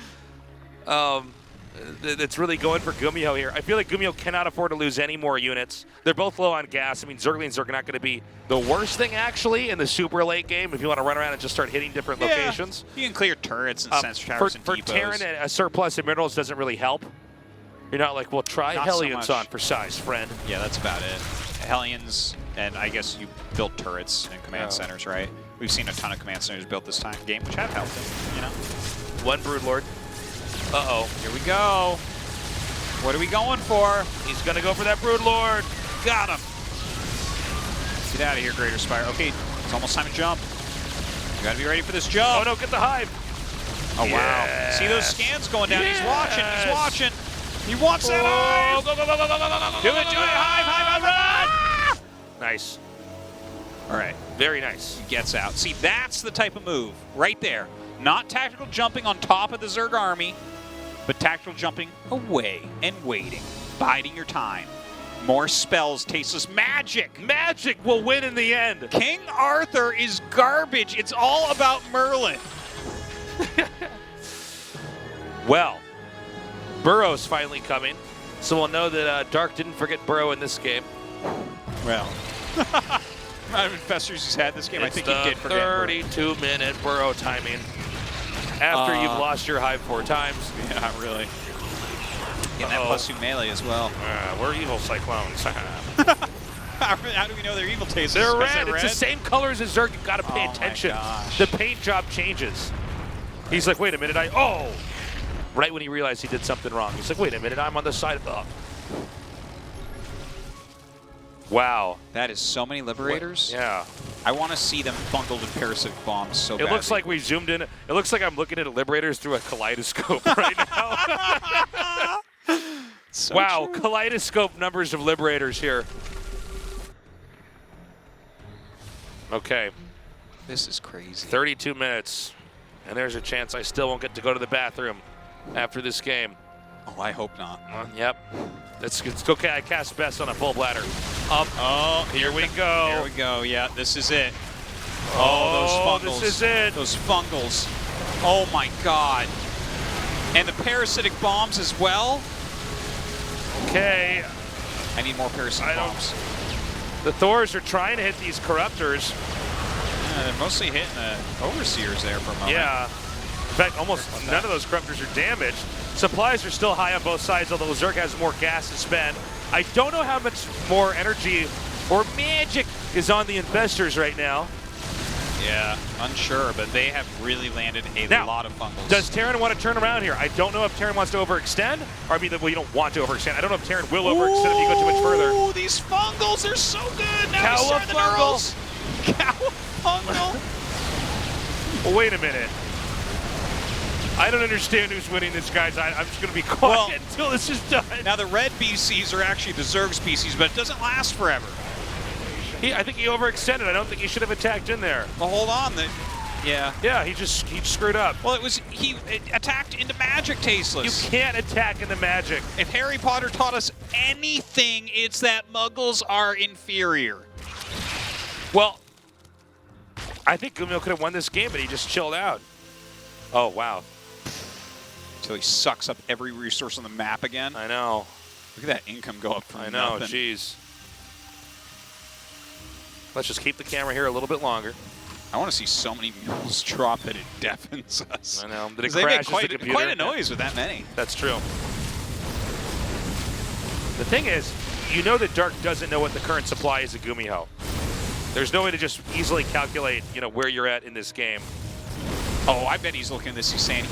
that's really going for GuMiho here. I feel like GuMiho cannot afford to lose any more units. They're both low on gas. I mean, Zerglings are not going to be the worst thing, actually, in the super late game if you want to run around and just start hitting different locations. You can clear turrets and sensor towers and depots. For Terran, a surplus of minerals doesn't really help. You're not like, well, try Hellions on for size, friend. Yeah, that's about it. Hellions, and I guess you build turrets and command centers, right? We've seen a ton of command centers built this game, which have helped him, you know? One Broodlord. Uh-oh. Here we go. What are we going for? He's going to go for that Broodlord. Got him. Get out of here, Greater Spire. Okay, it's almost time to jump. You got to be ready for this jump. Oh, no, get the hive. Oh, wow. See those scans going down? He's watching. He's watching. He wants that hive. Go, go, go, go, go, go, go, go. Do it, do it. Hive. Nice. All right. Very nice. He gets out. See, that's the type of move right there. Not tactical jumping on top of the Zerg army, but tactical jumping away and waiting, biding your time. More spells, tasteless magic. Magic will win in the end. King Arthur is garbage. It's all about Merlin. Well, Burrow's finally coming, so we'll know that Dark didn't forget Burrow in this game. Well, amount of infestors he's had this game, I think he did forget. 32-minute Burrow timing. After you've lost your hive 4 times. Yeah, really. And that +2 melee as well. We're evil Cyclones. How do we know they're evil tastes? They're red. It's the same colors as Zerg. You've got to pay attention. The paint job changes. He's like, wait a minute, right when he realized he did something wrong. He's like, wait a minute, I'm on the side of the... Wow. That is so many Liberators. Yeah. I want to see them bungled in parasitic bombs so badly. It looks like we zoomed in. It looks like I'm looking at Liberators through a kaleidoscope right now. So wow, true. kaleidoscope numbers of Liberators here. Okay. This is crazy. 32 minutes. And there's a chance I still won't get to go to the bathroom after this game. Oh, I hope not. Yep. It's okay. I cast best on a full bladder. Oh, here we go. Here we go. Yeah, this is it. Oh, those fungals. This is it. Those fungals. Oh, my God. And the parasitic bombs as well. Okay. I need more parasitic bombs. The Thors are trying to hit these Corruptors. They're mostly hitting the Overseers there for a moment. Yeah. In fact, almost none of those Corruptors are damaged. Supplies are still high on both sides, although Zerg has more gas to spend. I don't know how much more energy or magic is on the Infestors right now. Yeah, unsure, but they have really landed a lot of fungals. Does Terran want to turn around here? I don't know if Terran wants to overextend. Or I mean, well, you don't want to overextend. I don't know if Terran will overextend if you go too much further. Oh, these fungals are so good. Now he's starting the minerals. Fungal. Well, wait a minute. I don't understand who's winning this, guys. I'm just going to be quiet until this is done. Now, the red BCs are actually the Zerg species, but it doesn't last forever. I think he overextended. I don't think he should have attacked in there. Well, hold on. Yeah, he screwed up. Well, he attacked into magic, Tasteless. You can't attack into magic. If Harry Potter taught us anything, it's that Muggles are inferior. Well, I think GuMiho could have won this game, but he just chilled out. Oh, wow. Until he sucks up every resource on the map again. I know. Look at that income go up from I know, nothing. jeez. Let's just keep the camera here a little bit longer. I want to see so many mules drop that it deafens us. I know. That it They make crashes the computer. quite a noise with that many. That's true. The thing is, you know that Dark doesn't know what the current supply is of GuMiho. There's no way to just easily calculate, you know, where you're at in this game. Oh, I bet he's looking at this. He's saying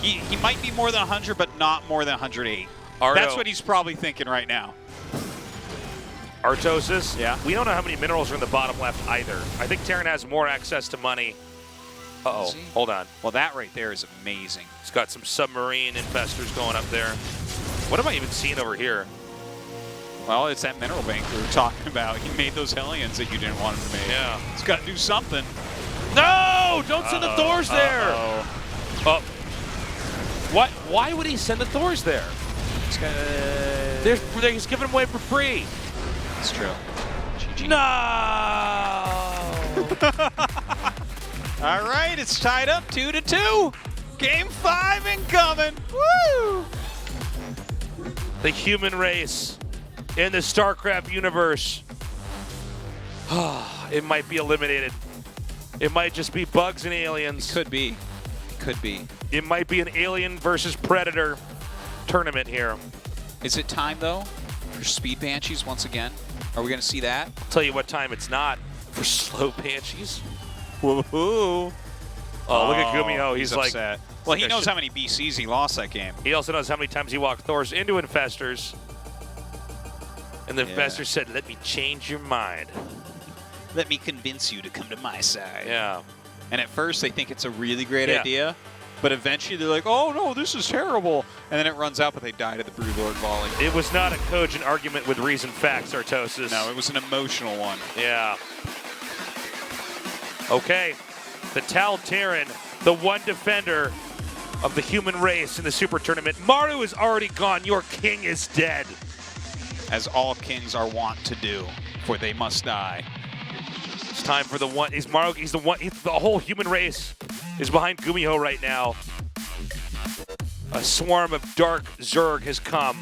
he might be more than 100, but not more than 108. That's what he's probably thinking right now. Artosis? Yeah. We don't know how many minerals are in the bottom left either. I think Terran has more access to money. Uh-oh. Hold on. Well, that right there is amazing. He's got some submarine infestors going up there. What am I even seeing over here? Well, it's that mineral bank we were talking about. He made those Hellions that you didn't want him to make. Yeah. He's got to do something. No! Don't send the Thors there! Oh. What? Why would he send the Thors there? He's giving them away for free. That's true. GG. No! All right, it's tied up 2-2. Game 5 incoming. Woo! The human race in the StarCraft universe. It might be eliminated. It might just be bugs and aliens. Could be. It could be. It might be an alien versus predator tournament here. Is it time, though, for Speed Banshees once again? Are we going to see that? I'll tell you what time it's not for slow Banshees. Woohoo! Oh, look at GuMiho. He's like, upset. Well, he knows how many BCs he lost that game. He also knows how many times he walked Thors into infestors. And the infestor said, let me change your mind. Let me convince you to come to my side. Yeah. And at first, they think it's a really great idea. But eventually, they're like, oh, no, this is terrible. And then it runs out, but they die to the Broodlord volley. It was not a cogent argument with reason facts, Artosis. No, it was an emotional one. Yeah. Okay. The Tal Terran, the one defender of the human race in the Super Tournament. Maru is already gone. Your king is dead. As all kings are wont to do, for they must die. It's time for the one. He's Maru. He's the one. The whole human race is behind GuMiho right now. A swarm of dark Zerg has come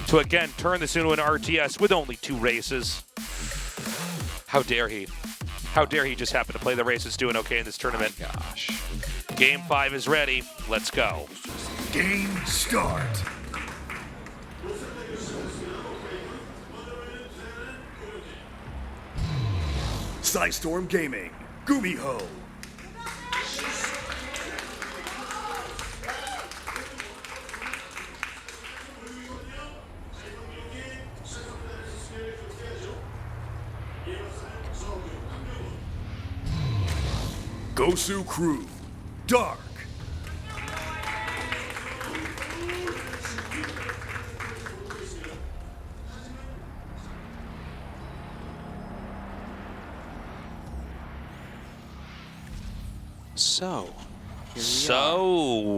to again turn this into an RTS with only 2 races. How dare he? How dare he just happen to play the race that's doing okay in this tournament? Oh my gosh. Game 5 is ready. Let's go. Game start. Storm Gaming, GuMiho. Gosu Crew, Dark. So,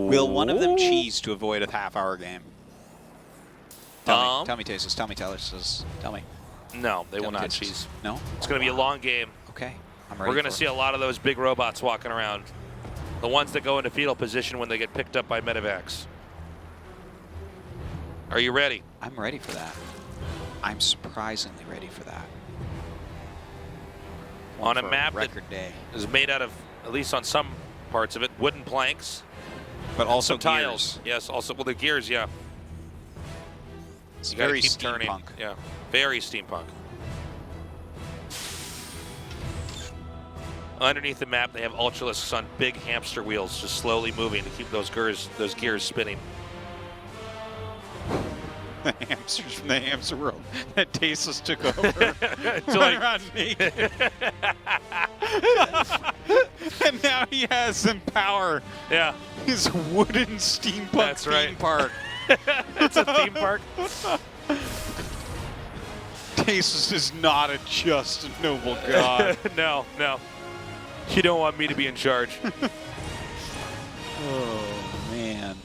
will one of them cheese to avoid a half-hour game? Tell me, Tasis. Tell me, Tasis. Tell me. No, they will not cheese. No? It's going to be a long game. Okay. I'm ready. We're going to see a lot of those big robots walking around. The ones that go into fetal position when they get picked up by medevacs. Are you ready? I'm ready for that. I'm surprisingly ready for that. On a map that is made out of, at least on some parts of it, wooden planks. But also tiles. Yes, also, well, the gears, yeah. It's you gotta very keep steampunk. turning. Yeah, very steampunk. Underneath the map, they have Ultralisks on big hamster wheels, just slowly moving to keep those gears spinning. The hamsters from the hamster world that Tasis took over. Around me. And now he has some power. Yeah. His wooden steampunk theme park. It's a theme park. Tasis is not a just and noble god. No, no. You don't want me to be in charge. Oh, man.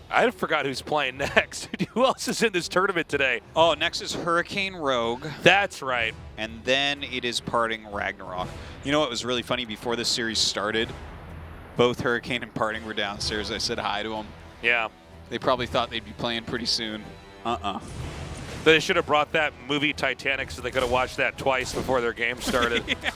I forgot who's playing next. Who else is in this tournament today? Oh, next is Hurricane Rogue. That's right. And then it is Parting RagnaroK. You know what was really funny? Before this series started, both Hurricane and Parting were downstairs. I said hi to them. Yeah. They probably thought they'd be playing pretty soon. They should have brought that movie Titanic so they could have watched that twice before their game started. Yeah.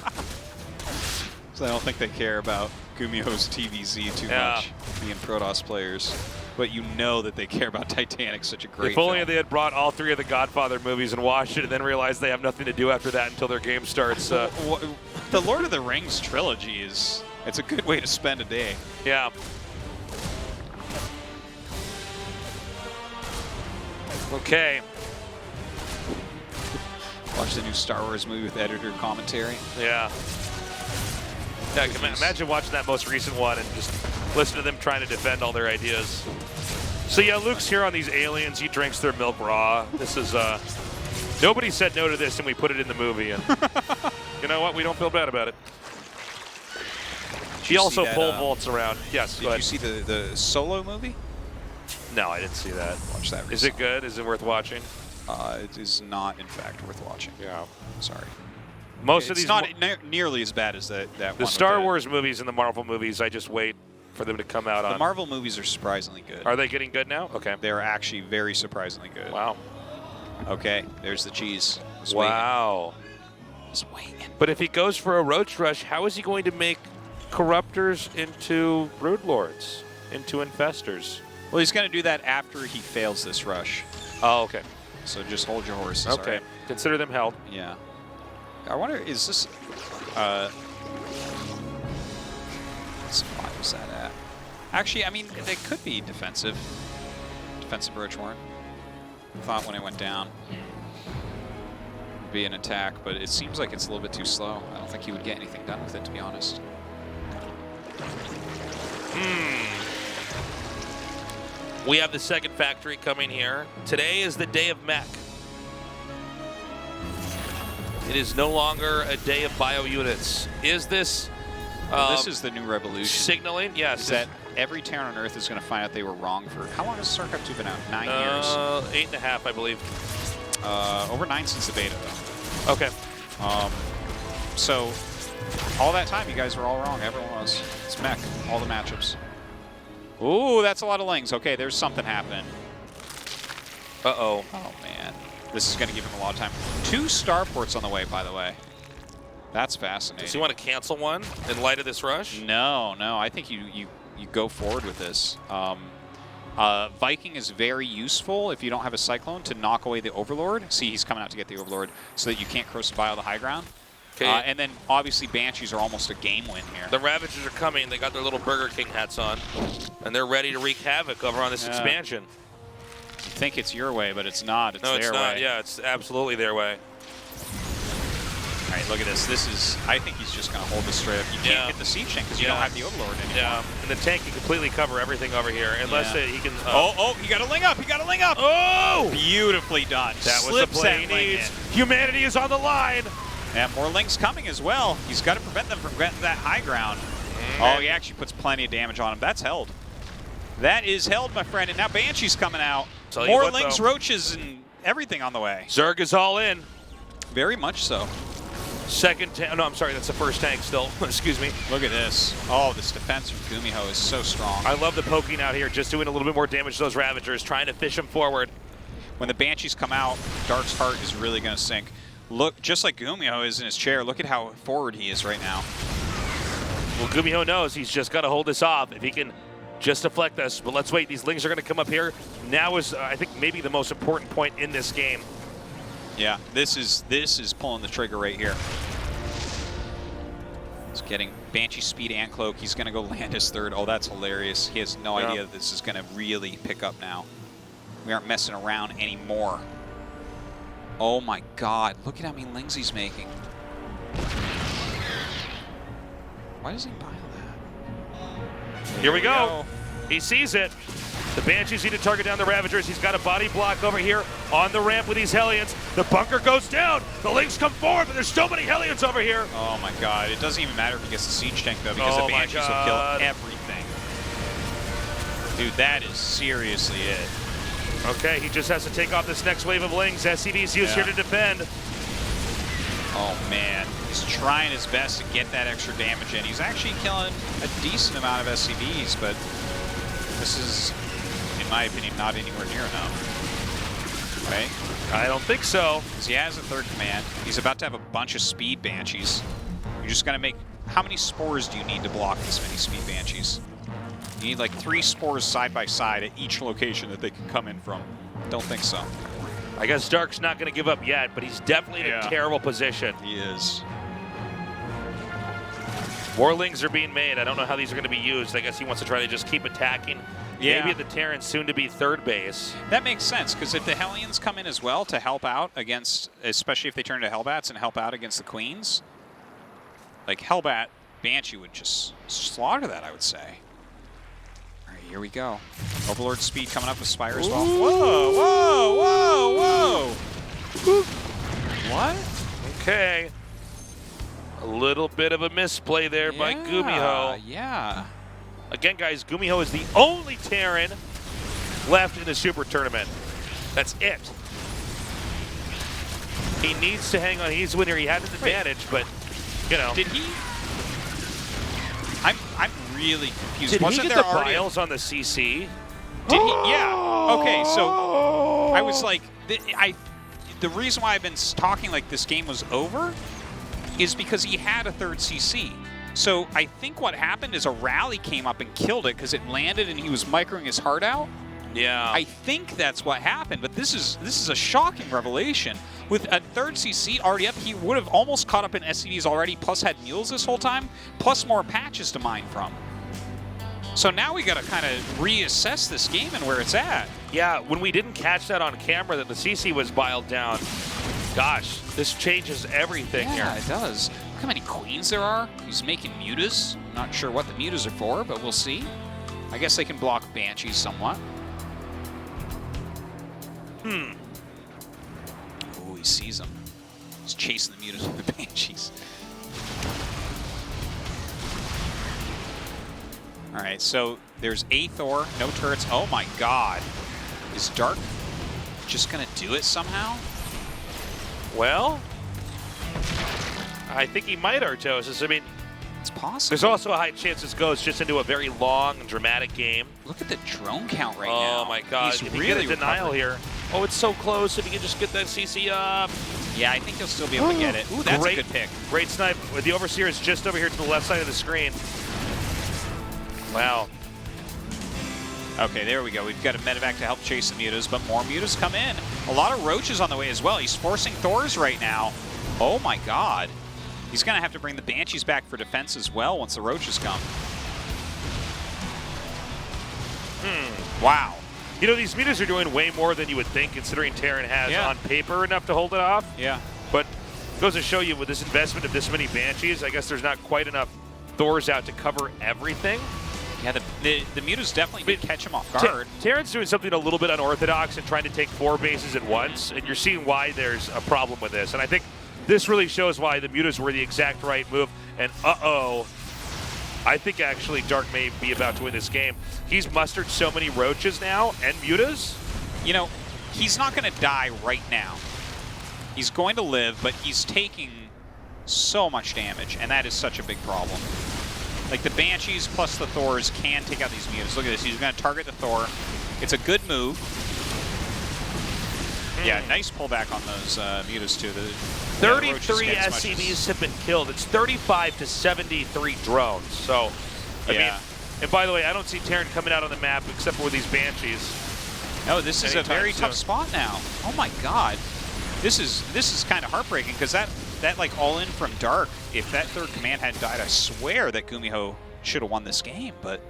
So I don't think they care about GuMiho's TVZ too much, being Protoss players. But you know that they care about Titanic, such a great If only film. they had brought all 3 of the Godfather movies and watched it and then realized they have nothing to do after that until their game starts. The Lord of the Rings trilogy it's a good way to spend a day. Yeah. Okay. Watch the new Star Wars movie with editor commentary. Yeah. Yeah, imagine watching that most recent one and just listen to them trying to defend all their ideas. So yeah, Luke's here on these aliens. He drinks their milk raw. This is, nobody said no to this and we put it in the movie. And you know what? We don't feel bad about it. He also pole vaults around. Yes, Did you see the Solo movie? No, I didn't see that. Watch that recently. Is it good? Is it worth watching? It is not, in fact, worth watching. Yeah. Sorry. Most of It's these not nearly as bad as that one. the Star Wars movies and the Marvel movies, I just wait for them to come out on. The Marvel movies are surprisingly good. Are they getting good now? Okay. They're actually very surprisingly good. Wow. Okay, there's the cheese. Wow. Just waiting. But if he goes for a roach rush, how is he going to make corruptors into brood lords, into infestors? Well, he's going to do that after he fails this rush. Oh, okay. So just hold your horses. Okay. All right? Consider them held. Yeah. I wonder, is this... let's see, why was that at? Actually, I mean, they could be defensive. Defensive Roachhorn. I thought when it went down would be an attack, but it seems like it's a little bit too slow. I don't think he would get anything done with it, to be honest. We have the second factory coming here. Today is the day of mech. It is no longer a day of bio units. Is this... this is the new revolution. Signaling? Yes. Is that every town on Earth is going to find out they were wrong for... How long has StarCraft 2 been out? 9 years? 8.5, I believe. Over 9 since the beta, though. Okay. So, all that time, you guys were all wrong. Everyone was. It's mech. All the matchups. Ooh, that's a lot of lings. Okay, there's something happening. Uh-oh. Oh, man. This is going to give him a lot of time. 2 starports on the way, by the way. That's fascinating. Does he want to cancel one in light of this rush? No, no. I think you go forward with this. Viking is very useful if you don't have a Cyclone to knock away the Overlord. See, he's coming out to get the Overlord so that you can't cross bio the high ground. Okay. And then, obviously, Banshees are almost a game win here. The Ravagers are coming. They got their little Burger King hats on. And they're ready to wreak havoc over on this expansion. You think it's your way, but it's not. It's no, their it's not. way. Yeah, it's absolutely their way. All right, look at this. This is, I think he's just going to hold this straight up. You can't get the siege tank because you don't have the Overlord anymore. Yeah, and the tank can completely cover everything over here, unless he can... Oh, he got a ling up. He got a ling up. Oh! Beautifully done. That was the play he needs. Humanity is on the line. And more links coming as well. He's got to prevent them from getting that high ground. Oh, he actually puts plenty of damage on him. That's held. That is held, my friend. And now Banshee's coming out. More links, roaches, and everything on the way. Zerg is all in. Very much so. Second tank. No, I'm sorry. That's the first tank still. Excuse me. Look at this. Oh, this defense from GuMiho is so strong. I love the poking out here, just doing a little bit more damage to those Ravagers, trying to fish them forward. When the Banshees come out, Dark's heart is really going to sink. Look, just like GuMiho is in his chair, look at how forward he is right now. Well, GuMiho knows he's just got to hold this off. If he can just deflect this. But let's wait. These lings are going to come up here. Now is, I think, maybe the most important point in this game. Yeah, this is pulling the trigger right here. He's getting Banshee speed and cloak. He's going to go land his third. Oh, that's hilarious. He has no idea that this is going to really pick up now. We aren't messing around anymore. Oh my God, look at how many lings he's making. Why does he pile that? Here we go. He sees it. The Banshees need to target down the Ravagers. He's got a body block over here on the ramp with these Hellions. The bunker goes down. The lings come forward, but there's so many Hellions over here. Oh my God, it doesn't even matter if he gets the siege tank though, because the Banshees will kill everything. Dude, that is seriously it. Okay, he just has to take off this next wave of lings. SCV's used here to defend. Oh man, he's trying his best to get that extra damage in. He's actually killing a decent amount of SCVs, but this is, in my opinion, not anywhere near enough. Right? I don't think so. Because he has a third command. He's about to have a bunch of speed Banshees. You're just going to make how many spores do you need to block this many speed banshees? You need like 3 spores side by side at each location that they can come in from. Don't think so. I guess Dark's not going to give up yet, but he's definitely in a terrible position. He is. Warlings are being made. I don't know how these are going to be used. I guess he wants to try to just keep attacking. Yeah. Maybe the Terran soon to be third base. That makes sense, because if the Hellions come in as well to help out against, especially if they turn into Hellbats and help out against the Queens, like Hellbat Banshee would just slaughter that, I would say. All right, here we go. Overlord speed coming up with Spire as well. Whoa, whoa, whoa, whoa! What? Okay. A little bit of a misplay there by GuMiho. Yeah. Again, guys, GuMiho is the only Terran left in the Super Tournament. That's it. He needs to hang on. He's the winner. He had an advantage, but, you know. Did he? I'm really confused. Did Wasn't he get there the already files on the CC? Did he? Yeah. Okay, so I was like, the reason why I've been talking like this game was over is because he had a third CC. So I think what happened is a rally came up and killed it because it landed and he was microing his heart out. Yeah. I think that's what happened, but this is a shocking revelation. With a third CC already up, he would have almost caught up in SCVs already, plus had mules this whole time, plus more patches to mine from. So now we got to kind of reassess this game and where it's at. Yeah, when we didn't catch that on camera that the CC was biled down, gosh, this changes everything here. Yeah, it does. Look how many queens there are. He's making mutas. Not sure what the mutas are for, but we'll see. I guess they can block banshees somewhat. Oh, he sees them. He's chasing the mutas with the banshees. All right, so there's a Thor, no turrets. Oh my God. Is Dark just gonna do it somehow? Well, I think he might, Artosis. I mean, it's possible. There's also a high chance this goes just into a very long and dramatic game. Look at the drone count right now. Oh my God. He's if really you get a denial recovering. here. Oh, it's so close. If you can just get that CC up. Yeah, I think he'll still be able to get it. Ooh, that's a good pick. Great snipe. The Overseer is just over here to the left side of the screen. Wow. Okay, there we go. We've got a medevac to help chase the mutas, but more mutas come in. A lot of roaches on the way as well. He's forcing Thors right now. Oh my God. He's going to have to bring the banshees back for defense as well once the roaches come. Wow. You know, these mutas are doing way more than you would think, considering Terran has on paper enough to hold it off. Yeah. But it goes to show you with this investment of this many banshees, I guess there's not quite enough Thors out to cover everything. Yeah, the mutas definitely did catch him off guard. Terran's doing something a little bit unorthodox and trying to take 4 bases at once, and you're seeing why there's a problem with this. And I think this really shows why the mutas were the exact right move. And I think actually Dark may be about to win this game. He's mustered so many roaches now and mutas. You know, he's not going to die right now. He's going to live, but he's taking so much damage, and that is such a big problem. Like, the Banshees plus the Thors can take out these mutas. Look at this. He's going to target the Thor. It's a good move. Yeah, nice pullback on those mutas, too. 33 SCVs have been killed. It's 35 to 73 drones. So, I mean, and by the way, I don't see Terran coming out on the map except for with these Banshees. No, this is a very tough spot now. Oh my God. This is kind of heartbreaking because that like all in from Dark, if that third command hadn't died, I swear that GuMiho should have won this game, but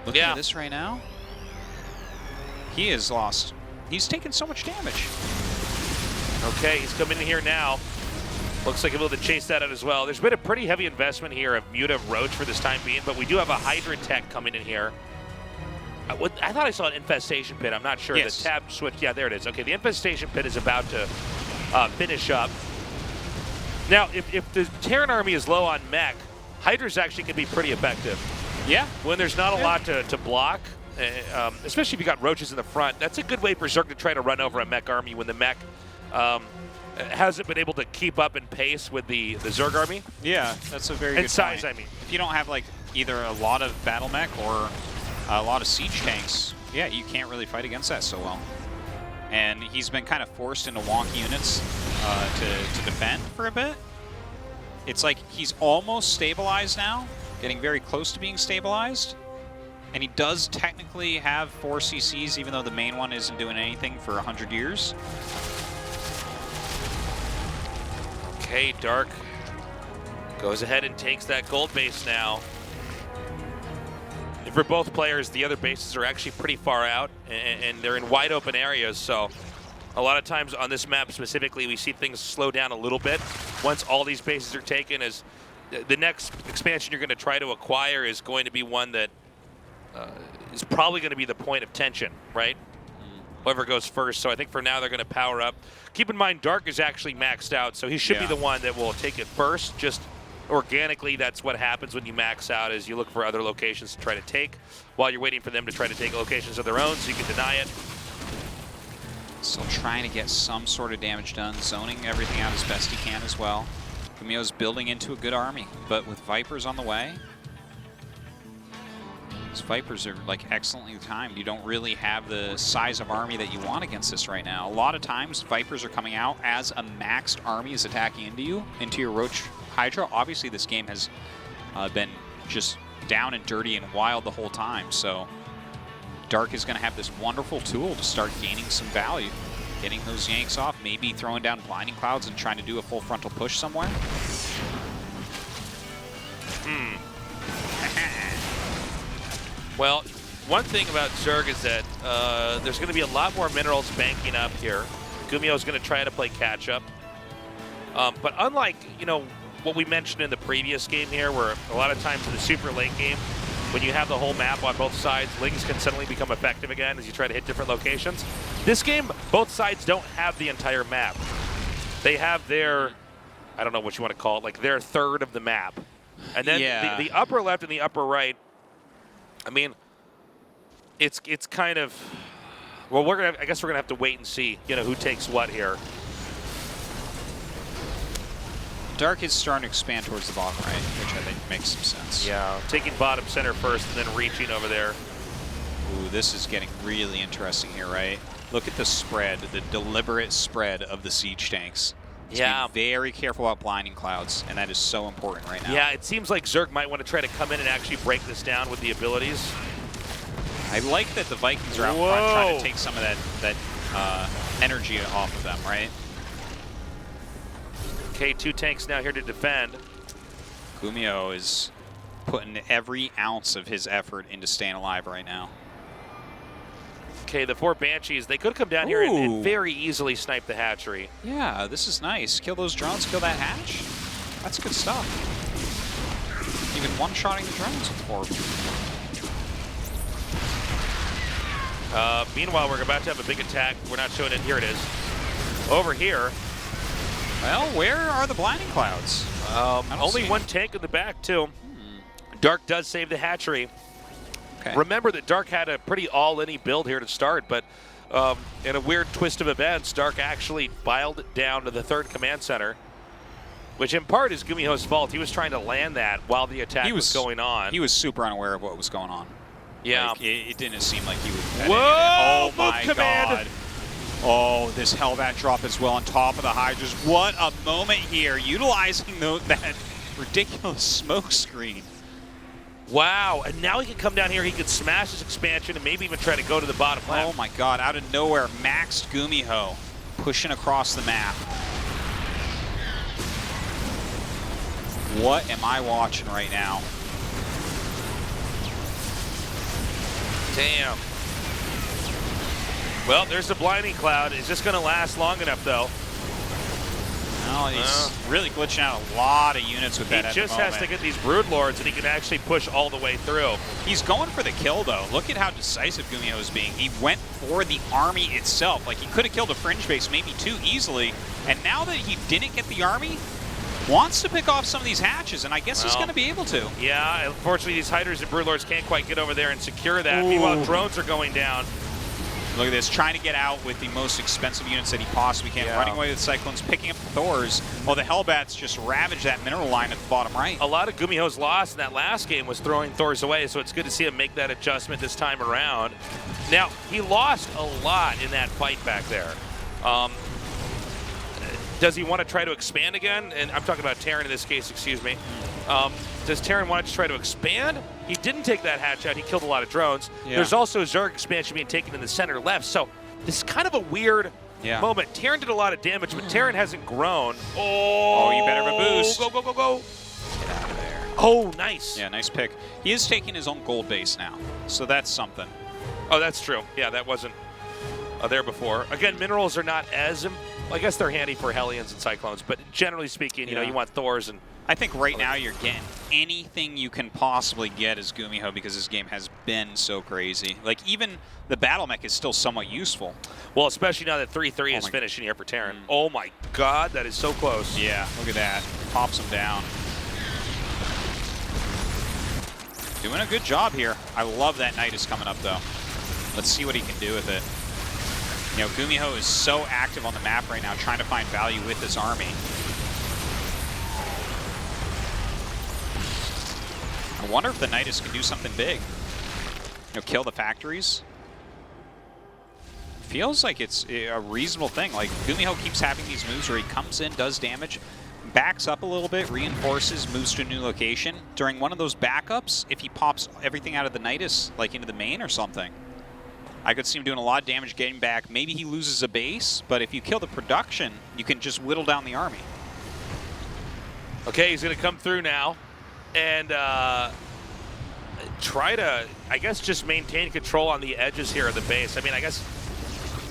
looking at this right now, he is lost. He's taken so much damage. Okay, he's coming in here now. Looks like he'll be able to chase that out as well. There's been a pretty heavy investment here of Muta Roach for this time being, but we do have a Hydra tech coming in here. I thought I saw an Infestation Pit. I'm not sure. Yes. The tab switch. Yeah, there it is. Okay, the Infestation Pit is about to finish up. Now, if the Terran army is low on mech, Hydras actually can be pretty effective. Yeah. When there's not a lot to block, especially if you got roaches in the front, that's a good way for Zerg to try to run over a mech army when the mech hasn't been able to keep up in pace with the Zerg army. Yeah, that's a very good size, point. I mean. If you don't have like either a lot of battle mech or a lot of siege tanks, yeah, you can't really fight against that so well. And he's been kind of forced into wonky units to defend for a bit. It's like he's almost stabilized now, getting very close to being stabilized. And he does technically have 4 CCs, even though the main one isn't doing anything for 100 years. Okay, Dark goes ahead and takes that gold base now. And for both players, the other bases are actually pretty far out, and they're in wide open areas, so a lot of times on this map specifically, we see things slow down a little bit once all these bases are taken. As the next expansion you're going to try to acquire is going to be one that is probably going to be the point of tension, right? Whoever goes first. So I think for now they're going to power up. Keep in mind, Dark is actually maxed out, so he should be the one that will take it first. Just organically, that's what happens when you max out, is you look for other locations to try to take while you're waiting for them to try to take locations of their own, so you can deny it. Still trying to get some sort of damage done, zoning everything out as best he can as well. GuMiho's building into a good army, but with Vipers on the way, these Vipers are like excellently timed. You don't really have the size of army that you want against this right now. A lot of times, Vipers are coming out as a maxed army is attacking into you, into your Roach Hydra. Obviously, this game has been just down and dirty and wild the whole time, so Dark is going to have this wonderful tool to start gaining some value, getting those yanks off, maybe throwing down blinding clouds and trying to do a full frontal push somewhere. Well, one thing about Zerg is that there's going to be a lot more minerals banking up here. GuMiho is going to try to play catch up. But unlike, you know, what we mentioned in the previous game here, where a lot of times in the super late game, when you have the whole map on both sides, Lings can suddenly become effective again as you try to hit different locations. This game, both sides don't have the entire map. They have their, I don't know what you want to call it, like their third of the map. And then the upper left and the upper right, I mean, it's kind of, well, I guess we're gonna have to wait and see, you know, who takes what here. Dark is starting to expand towards the bottom right, which I think makes some sense. Yeah, taking bottom center first and then reaching over there. Ooh, this is getting really interesting here, right? Look at the spread, the deliberate spread of the siege tanks. Yeah. Be very careful about blinding clouds, and that is so important right now. Yeah, it seems like Zerg might want to try to come in and actually break this down with the abilities. I like that the Vikings are out front trying to take some of that energy off of them, right? Okay, 2 tanks now here to defend. GuMiho is putting every ounce of his effort into staying alive right now. Okay, the 4 Banshees, they could come down here and very easily snipe the hatchery. Yeah, this is nice. Kill those drones, kill that hatch. That's good stuff. Even one-shotting the drones with 4. Meanwhile, we're about to have a big attack. We're not showing it. Here it is. Over here. Well, where are the blinding clouds? Only 1 tank in the back, too. Dark does save the hatchery. Okay. Remember that Dark had a pretty all-in build here to start, but in a weird twist of events, Dark actually biled it down to the 3rd command center, which in part is GuMiho's fault. He was trying to land that while the attack was going on. He was super unaware of what was going on. Yeah. Like, it didn't seem like he would. Whoa! Oh my God. Oh, this Hellbat drop as well on top of the Hydras. What a moment here, utilizing that ridiculous smoke screen. Wow, and now he can come down here, he could smash his expansion and maybe even try to go to the bottom left. Oh my God, out of nowhere, maxed GuMiho pushing across the map. What am I watching right now? Damn. Well, there's the blinding cloud. Is this going to last long enough, though? Well, he's really glitching out a lot of units with that at the moment. He just has to get these Brood Lords, and he can actually push all the way through. He's going for the kill, though. Look at how decisive GuMiho is being. He went for the army itself. Like, he could have killed a Fringe base maybe too easily. And now that he didn't get the army, wants to pick off some of these hatches, and I guess he's going to be able to. Yeah, unfortunately, these Hydras and Brood Lords can't quite get over there and secure that. Meanwhile, drones are going down. Look at this, trying to get out with the most expensive units that he possibly can. Running away with Cyclones, picking up the Thors, while the Hellbats just ravage that mineral line at the bottom right. A lot of GuMiho's loss in that last game was throwing Thors away, so it's good to see him make that adjustment this time around. Now, he lost a lot in that fight back there. Does he want to try to expand again? And I'm talking about Terran in this case, excuse me. Does Terran want to try to expand? He didn't take that hatch out. He killed a lot of drones. Yeah. There's also Zerg expansion being taken in the center left. So this is kind of a weird moment. Terran did a lot of damage, but Terran hasn't grown. Oh, you better have a boost. Go, go, go, go. Get out of there. Oh, nice. Yeah, nice pick. He is taking his own gold base now, so that's something. Oh, that's true. Yeah, that wasn't there before. Again, minerals are not as... I guess they're handy for Hellions and Cyclones, but generally speaking, you know, you want Thors and... I think right now you're getting anything you can possibly get as GuMiho because this game has been so crazy. Like, even the battle mech is still somewhat useful. Well, especially now that 3-3 is finishing here for Terran. Oh my god, that is so close. Yeah, look at that. Pops him down. Doing a good job here. I love that Knight is coming up, though. Let's see what he can do with it. You know, GuMiho is so active on the map right now, trying to find value with this army. I wonder if the Nidus can do something big. You know, kill the factories. Feels like it's a reasonable thing. Like, GuMiho keeps having these moves where he comes in, does damage, backs up a little bit, reinforces, moves to a new location. During one of those backups, if he pops everything out of the Nidus, like into the main or something, I could see him doing a lot of damage getting back. Maybe he loses a base, but if you kill the production, you can just whittle down the army. Okay, he's going to come through now and try to, I guess, just maintain control on the edges here of the base. I mean, I guess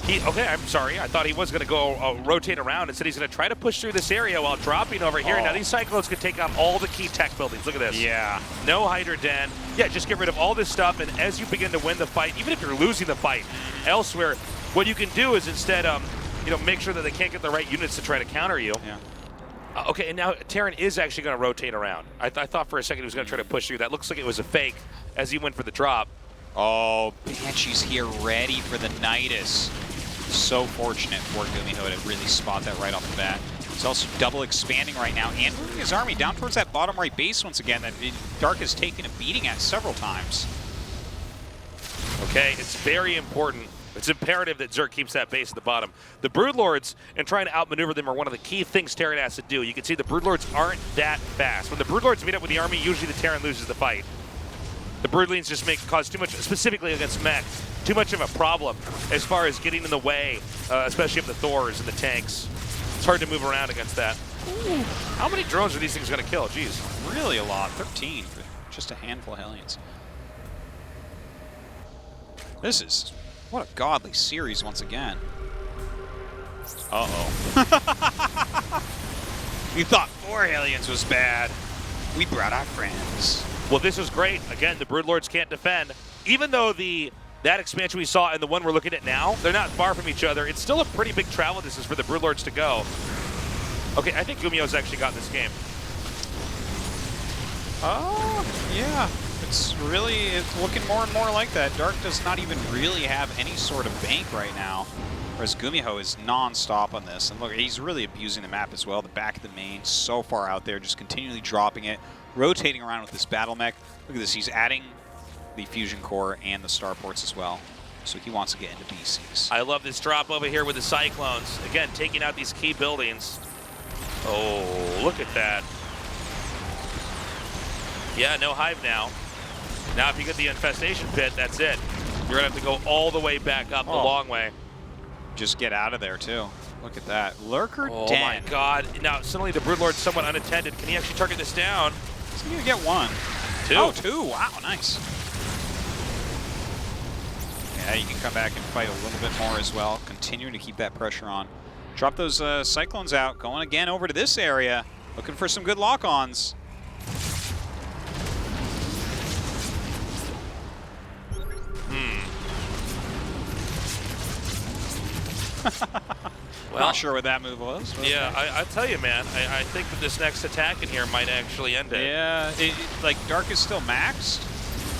he, okay, I'm sorry. I thought he was going to go rotate around. Instead, he's going to try to push through this area while dropping over here. Now, these Cyclones can take out all the key tech buildings. Look at this. Yeah. No Hydra Den. Yeah, just get rid of all this stuff, and as you begin to win the fight, even if you're losing the fight elsewhere, what you can do is instead, you know, make sure that they can't get the right units to try to counter you. Yeah. Okay, and now Terran is actually going to rotate around. I thought for a second he was going to try to push through. That looks like it was a fake as he went for the drop. Oh, Banshee's here ready for the Nidus. So fortunate for GuMiho to really spot that right off the bat. He's also double expanding right now and moving his army down towards that bottom right base once again that Dark has taken a beating at several times. Okay, it's very important. It's imperative that Zerg keeps that base at the bottom. The Broodlords and trying to outmaneuver them are one of the key things Terran has to do. You can see the Broodlords aren't that fast. When the Broodlords meet up with the army, usually the Terran loses the fight. The Broodlings just cause too much, specifically against mech, too much of a problem as far as getting in the way, especially of the Thors and the tanks. It's hard to move around against that. Ooh. How many drones are these things going to kill? Jeez. Really a lot. 13 for just a handful of Hellions. This is, what a godly series once again. Uh-oh. You thought 4 Hellions was bad. We brought our friends. Well, this is great. Again, the Broodlords can't defend. Even though that expansion we saw and the one we're looking at now, they're not far from each other. It's still a pretty big travel distance for the Broodlords to go. Okay, I think GuMiho's actually got this game. Oh, yeah. It's looking more and more like that. Dark does not even really have any sort of bank right now, whereas GuMiho is non-stop on this. And look, he's really abusing the map as well. The back of the main, so far out there, just continually dropping it, rotating around with this battle mech. Look at this, he's adding the fusion core and the starports as well. So he wants to get into BCs. I love this drop over here with the Cyclones. Again, taking out these key buildings. Oh, look at that. Yeah, no hive now. Now if you get the infestation pit, that's it. You're gonna have to go all the way back up the long way. Just get out of there too. Look at that. Lurker Den. Oh my god. Now suddenly the Broodlord's somewhat unattended. Can he actually target this down? He's gonna get 1. 2. Oh, 2. Wow, nice. Yeah, you can come back and fight a little bit more as well. Continuing to keep that pressure on. Drop those Cyclones out. Going again over to this area. Looking for some good lock-ons. Well, not sure what that move was. Yeah, I tell you, man, I think that this next attack in here might actually end it. Yeah, like Dark is still maxed.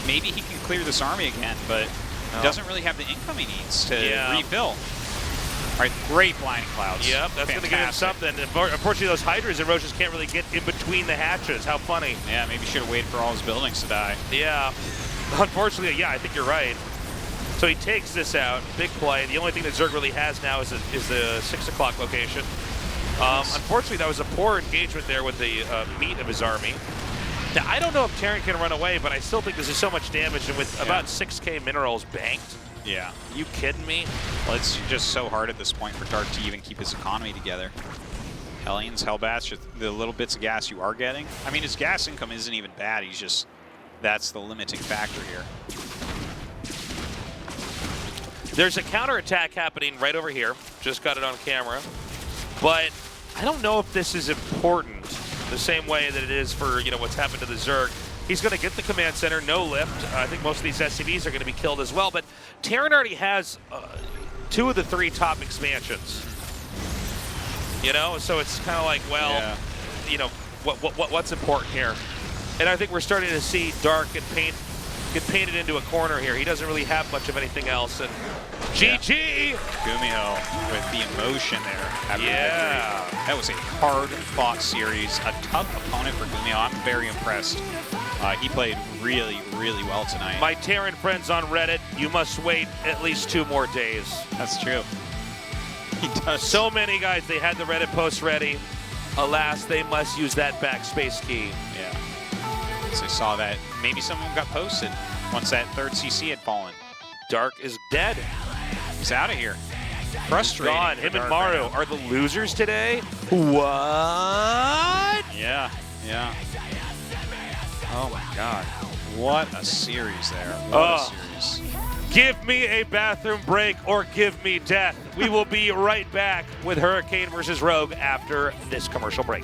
Maybe he can clear this army again, but he doesn't really have the income he needs to refill. All right, great blinding clouds. Yep, that's going to give him something. Unfortunately, those Hydras and Roaches can't really get in between the hatches. How funny. Yeah, maybe should have waited for all his buildings to die. Yeah, unfortunately, yeah, I think you're right. So he takes this out, big play. The only thing that Zerg really has now is the 6 o'clock location. Unfortunately, that was a poor engagement there with the meat of his army. Now, I don't know if Terran can run away, but I still think this is so much damage, and with about 6k minerals banked. Yeah. You kidding me? Well, it's just so hard at this point for Dark to even keep his economy together. Hellions, Hellbats, just the little bits of gas you are getting. I mean, his gas income isn't even bad. He's just, that's the limiting factor here. There's a counterattack happening right over here. Just got it on camera. But I don't know if this is important the same way that it is for, you know, what's happened to the Zerg. He's going to get the command center, no lift. I think most of these SCVs are going to be killed as well. But Terran already has 2 of the 3 top expansions. You know, so it's kind of like, well, you know, what's important here? And I think we're starting to see Dark get painted into a corner here. He doesn't really have much of anything else. And GG! GuMiho with the emotion there after victory. That was a hard-fought series. A tough opponent for GuMiho. I'm very impressed. He played really, really well tonight. My Terran friends on Reddit, you must wait at least 2 more days. That's true. He does. So many guys, they had the Reddit post ready. Alas, they must use that backspace key. Yeah. So I saw that. Maybe some of them got posted once that 3rd CC had fallen. Dark is dead. He's out of here. Frustrating. Gone. Him and Maru are the losers today? What? Yeah, yeah. Oh my God. What a series there. What a series. Give me a bathroom break or give me death. We will be right back with Hurricane versus Rogue after this commercial break.